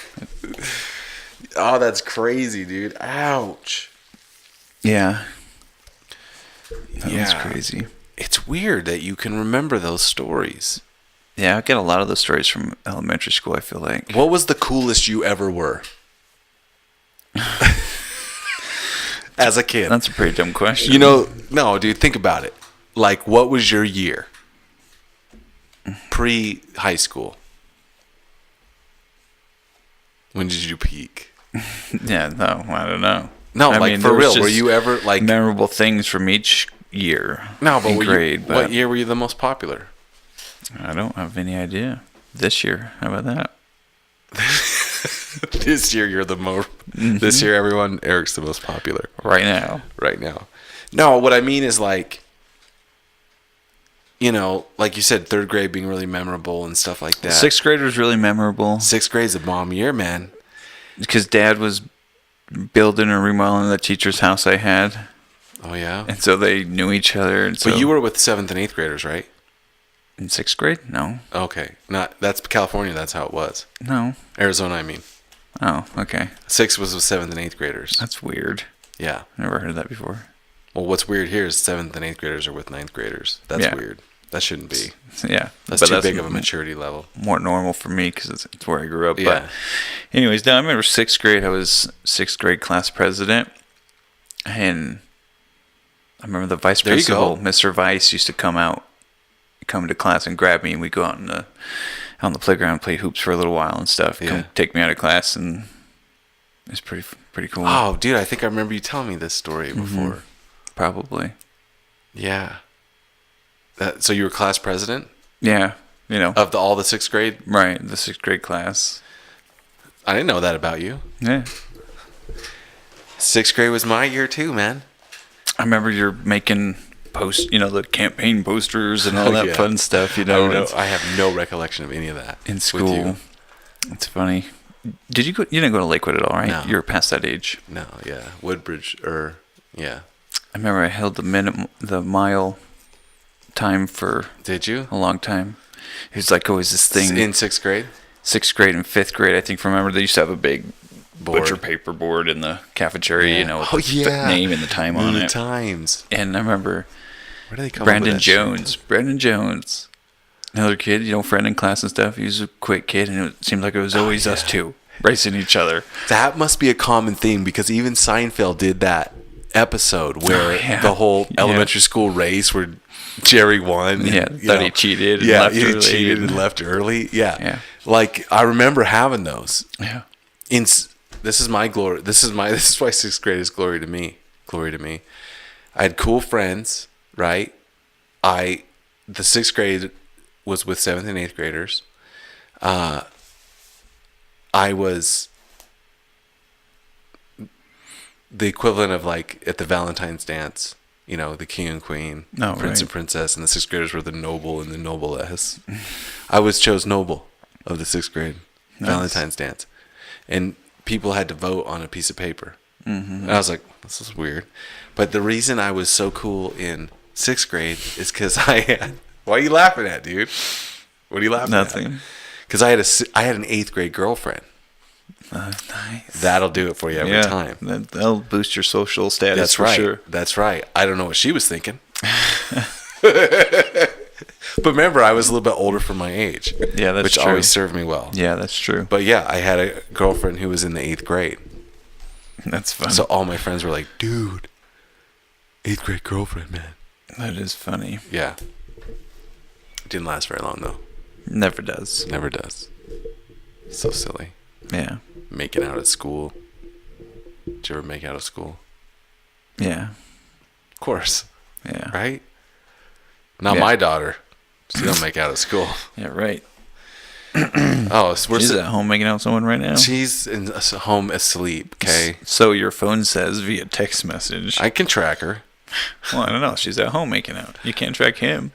Oh, that's crazy, dude. Ouch. yeah. That was Yeah. crazy. It's weird that you can remember those stories. Yeah, I get a lot of those stories from elementary school, I feel like. What was the coolest you ever were? As a kid. That's a pretty dumb question. No, dude, think about it. Like, what was your year? Pre-high school. When did you peak? Yeah, no, I don't know. No, I like, mean, for there was real. Were just you ever, like... memorable things from each year? No, but in were grade, you, but what year were you the most popular? I don't have any idea. This year, how about that? This year, you're the most... This year, everyone, Eric's the most popular. Right now. Right now. No, what I mean is, like... like you said, 3rd grade being really memorable and stuff like that. 6th grade was really memorable 6th grade's a bomb year, man. because Dad was building and remodeling the teacher's house I had, Oh, yeah? and so they knew each other. And so But you were with 7th and 8th graders, right? in 6th grade? No, Okay. That's California, that's how it was. no. Arizona, I mean. Oh, okay. 6th was with 7th and 8th graders. That's weird. Yeah. Never heard of that before. Well, what's weird here is 7th and 8th graders are with 9th graders. That's Yeah. weird. That shouldn't be. Yeah, That's but too big of a maturity level. More normal for me because it's where I grew up. Yeah. But anyways, now I remember 6th grade. I was 6th grade class president, and I remember the vice There you principal, go. Mr. Vice, used to come to class and grab me, and we'd go out on the playground, play hoops for a little while and stuff. Yeah. Come take me out of class, and it's pretty cool. Oh, dude, I think I remember you telling me this story before. Probably. Yeah. So you were class president Yeah, of all the 6th grade? right, the 6th grade class. I didn't know that about you. Yeah. 6th grade was my year too, man. I remember you're making the campaign posters and all Oh, that yeah. fun stuff, I don't know. it's- I have no recollection of any of that. in with school. you. It's funny. Did you go? You didn't go to Lakewood at all, right? No. You were past that age. No, yeah. Woodbridge, yeah. I remember I held the mile time for Did you? a long time. It was like always this thing. In 6th grade? 6th grade and 5th grade, I think. Remember they used to have a big Board. butcher paper board in the cafeteria, Yeah. with the name and the time on The it. times. And I remember Where do they come Brandon up with that shit? Jones, another kid, friend in class and stuff. He was a quick kid, and it seemed like it was always us two racing each other. That must be a common theme because even Seinfeld did that episode where the whole elementary school race where Jerry won. Yeah, you thought know. he cheated and Yeah, left he early. cheated and left early. Yeah. Yeah. Like I remember having those. Yeah. This is my glory. This is why 6th grade is glory to me. Glory to me. I had cool friends, right? The 6th grade was with 7th and 8th graders. I was the equivalent of like at the Valentine's dance, the king and queen, Oh, prince right. and princess, and the 6th graders were the noble and the noblesse. I chose noble of the 6th grade Valentine's dance, and people had to vote on a piece of paper. And I was like, this is weird. But the reason I was so cool in 6th grade is because I had. What are you laughing at, dude? What are you laughing at? Nothing. Because I had an 8th grade girlfriend. Nice. That'll do it for you every time. That'll boost your social status. That's for right. Sure. That's right. I don't know what she was thinking. But remember, I was a little bit older for my age. Yeah, that's which true. always served me well. Yeah, that's true. But yeah, I had a girlfriend who was in the 8th grade. That's fun. So all my friends were like, dude, 8th grade girlfriend, man. That is funny. Yeah. Didn't last very long, though. Never does. Never does. So silly. Yeah. Making out at school. Did you ever make out at school? Yeah. Of course. Yeah. Right? Not Yeah. my daughter. She don't make out at school. Yeah, right. Oh, so She's at home making out with someone right now. She's in home asleep, okay? So your phone says via text message. I can track her. Well, I don't know. She's at home making out. You can't track him.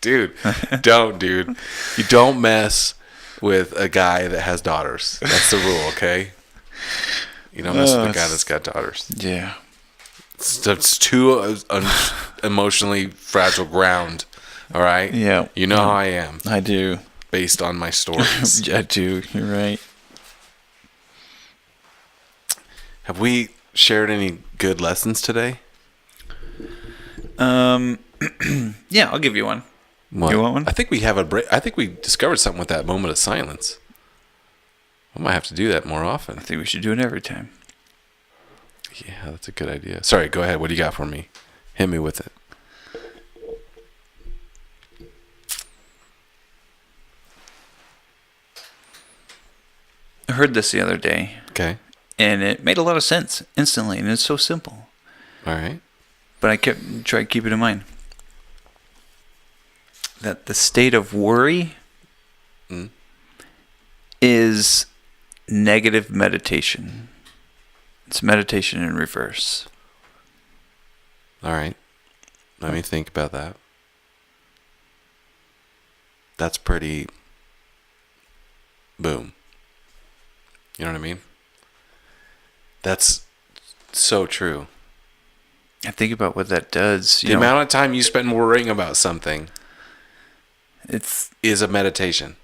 Dude, don't, dude. You don't mess with a guy that has daughters. That's the rule, okay? You don't mess with a guy that's got daughters. Yeah. It's too emotionally fragile ground, all right? Yeah. You know how I am, I do. based on my stories. I do. You're right. Have we shared any good lessons today? Yeah, I'll give you one. What? You want one? I think we have a break. I think we discovered something with that moment of silence. I might have to do that more often. I think we should do it every time. Yeah, that's a good idea. Sorry, go ahead. What do you got for me? Hit me with it. I heard this the other day, Okay. and it made a lot of sense instantly, and it's so simple. All right. But I try to keep it in mind that the state of worry is negative meditation. It's meditation in reverse. All right. Let me think about that. That's pretty boom. You know what I mean? That's so true. I think about what that does. The amount of time you spend worrying about something is a meditation.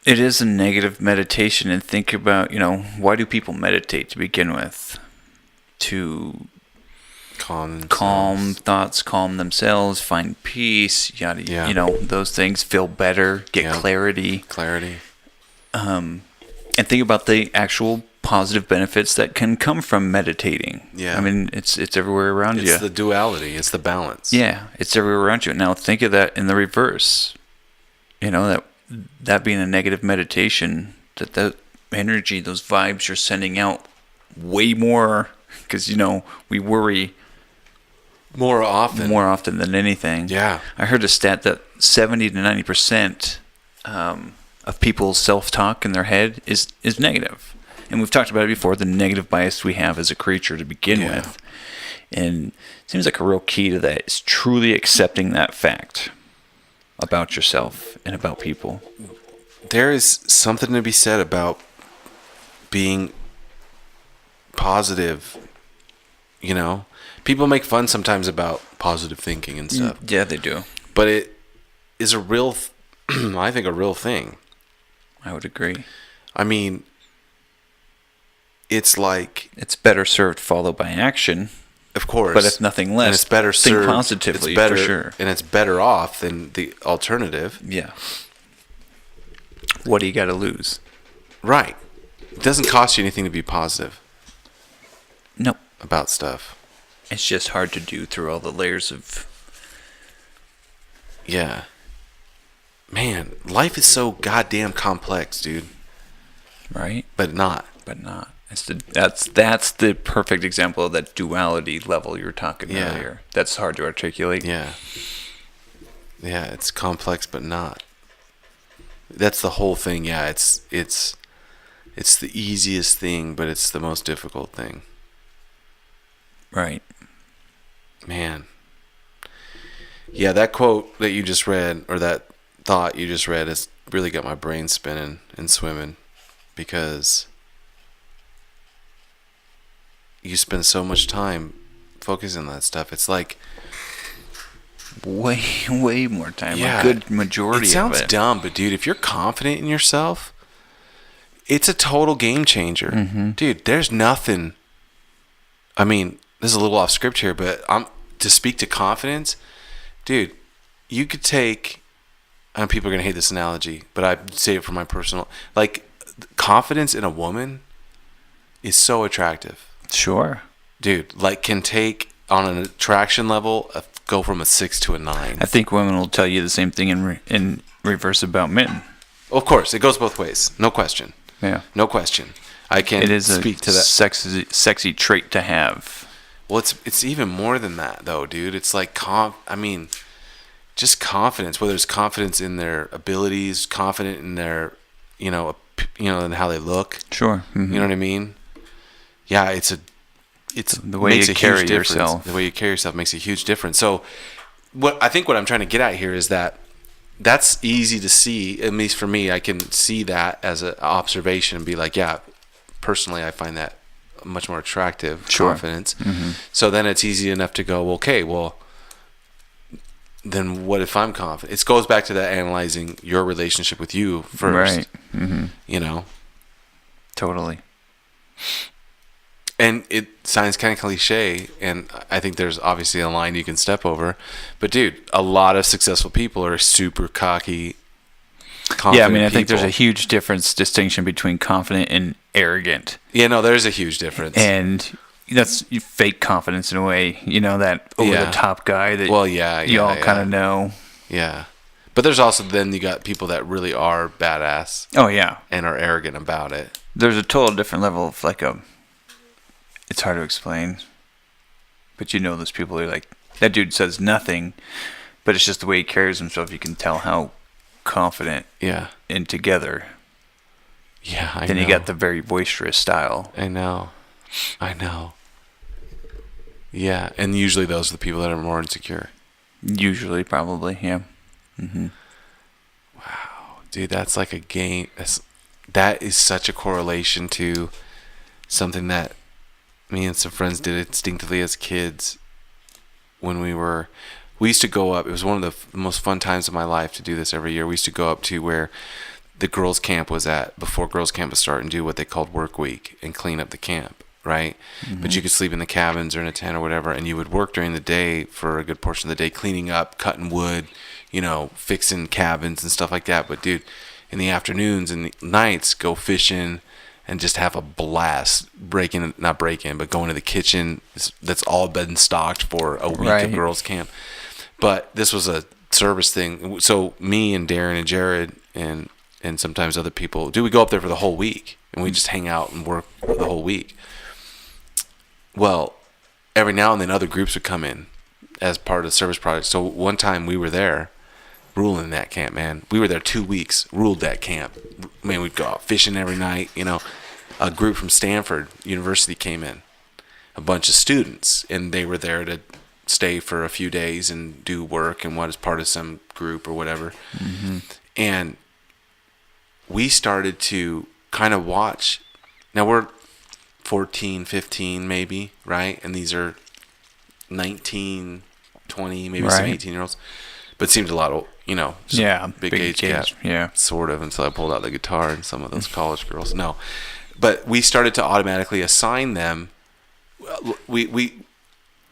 It is a negative meditation, and think about, why do people meditate to begin with? To calm thoughts, calm themselves, find peace, yada, those things, feel better, get clarity. And think about the actual positive benefits that can come from meditating. Yeah. I mean, it's everywhere around you. It's the duality. It's the balance. Yeah, it's everywhere around you. Now think of that in the reverse. That being a negative meditation, that energy, those vibes you're sending out way more, because we worry more often than anything. Yeah. I heard a stat that 70 to 90% of people's self-talk in their head is negative. And we've talked about it before, the negative bias we have as a creature to begin with. And it seems like a real key to that is truly accepting that fact about yourself and about people. There is something to be said about being positive. People make fun sometimes about positive thinking and stuff. Yeah, they do. But it is a real, I think, a real thing. I would agree. I mean, it's like, it's better served followed by action. Of course. But if nothing less, and it's better think served, positively, it's better, for sure. And it's better off than the alternative. Yeah. What do you got to lose? Right. It doesn't cost you anything to be positive. Nope. About stuff. It's just hard to do through all the layers of... Yeah. Man, life is so goddamn complex, dude. Right? But not. That's the perfect example of that duality level you were talking earlier. That's hard to articulate. Yeah. Yeah, it's complex but not. That's the whole thing. Yeah, it's the easiest thing, but it's the most difficult thing. Right. Man. Yeah, that quote that you just read, or that thought you just read, has really got my brain spinning and swimming, because you spend so much time focusing on that stuff. It's like way more time. Yeah, a good majority of it. It sounds dumb, but dude, if you're confident in yourself, it's a total game changer. Dude, there's nothing. I mean, this is a little off script here, but to speak to confidence, dude, you could take, and people are going to hate this analogy, but I say it for my personal, like, confidence in a woman is so attractive. Sure. Dude, like, can take, on an attraction level, go from a 6 to a 9. I think women will tell you the same thing in reverse about men. Of course, it goes both ways. No question. Yeah. No question. I can It is speak a to that. sexy trait to have. Well, it's even more than that, though, dude. It's like, I mean, just confidence, whether it's confidence in their abilities, confident in their, in how they look. Sure. You know what I mean? Yeah, it's the way makes you a carry huge difference. yourself. The way you carry yourself makes a huge difference. So, what I'm trying to get at here is that that's easy to see. At least for me, I can see that as an observation and be like, yeah, personally, I find that much more attractive. Sure. Confidence. So then it's easy enough to go, okay, well, then what if I'm confident? It goes back to that analyzing your relationship with you first. Right. Totally. And it sounds kind of cliche, and I think there's obviously a line you can step over. But dude, a lot of successful people are super cocky, confident. Yeah, I mean, I think there's a people. huge distinction between confident and arrogant. Yeah, no, there's a huge difference. And that's fake confidence in a way, that over the top guy that you all kind of know. Yeah. But there's also then you got people that really are badass Oh, yeah. and are arrogant about it. There's a total different level of it's hard to explain. But those people are like, that dude says nothing, but it's just the way he carries himself. You can tell how confident Yeah. and together. Yeah, I know. Then you got the very boisterous style. I know. Yeah, and usually those are the people that are more insecure. Usually, probably, yeah. Dude, that's like a game. That is such a correlation to something that me and some friends did instinctively as kids when we used to go up. It was one of the most fun times of my life to do this every year. We used to go up to where the girls' camp was at before girls' camp would start and do what they called work week and clean up the camp, right? But you could sleep in the cabins or in a tent or whatever, and you would work during the day for a good portion of the day, cleaning up, cutting wood, fixing cabins and stuff like that. But dude, in the afternoons and the nights, go fishing and just have a blast not breaking, but going to the kitchen. That's all been stocked for a week of girls' camp. But this was a service thing. So me and Darren and Jared and sometimes other people, we go up there for the whole week and we just hang out and work the whole week. Well, every now and then other groups would come in as part of the service project. So one time we were there ruling that camp, man. We were there 2 weeks, ruled that camp. Man, we'd go out fishing every night. A group from Stanford University came in, a bunch of students, and they were there to stay for a few days and do work and what is part of some group or whatever. And we started to kind of watch. Now we're 14, 15 maybe, right? And these are 19, 20, maybe some 18-year-olds. But it seemed a lot of, just big age gap. Yeah. Sort of, until I pulled out the guitar and some of those college girls. No. But we started to automatically assign them.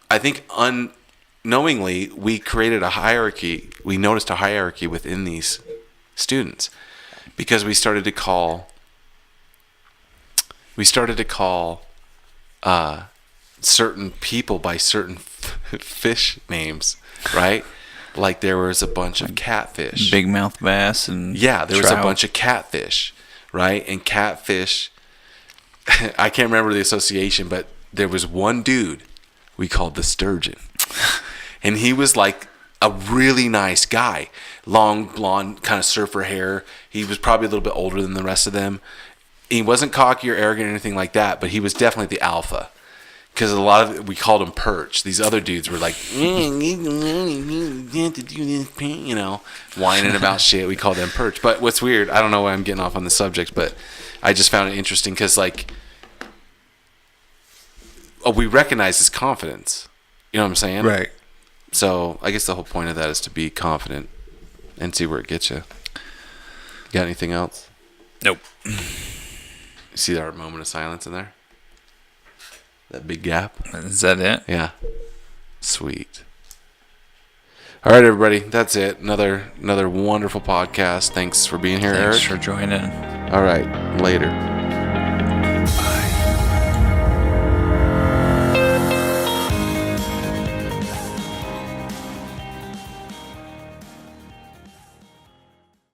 I think unknowingly, we created a hierarchy. We noticed a hierarchy within these students because we started to call certain people by certain fish names, right? Like there was a bunch of catfish, big mouth bass, and there was trout. a bunch of catfish, right? And catfish, I can't remember the association, but there was one dude we called the Sturgeon, and he was like a really nice guy, long blonde kind of surfer hair. He was probably a little bit older than the rest of them. He wasn't cocky or arrogant or anything like that, but he was definitely the alpha. Because we called him Perch. These other dudes were like, whining about shit. We called them Perch. But what's weird, I don't know why I'm getting off on the subject, but I just found it interesting because, we recognize his confidence. You know what I'm saying? Right. So I guess the whole point of that is to be confident and see where it gets you. Got anything else? Nope. See our moment of silence in there? That big gap? Is that it? Yeah. Sweet. All right, everybody. That's it. Another wonderful podcast. Thanks for being here, Thanks Eric. for joining. All right. Later.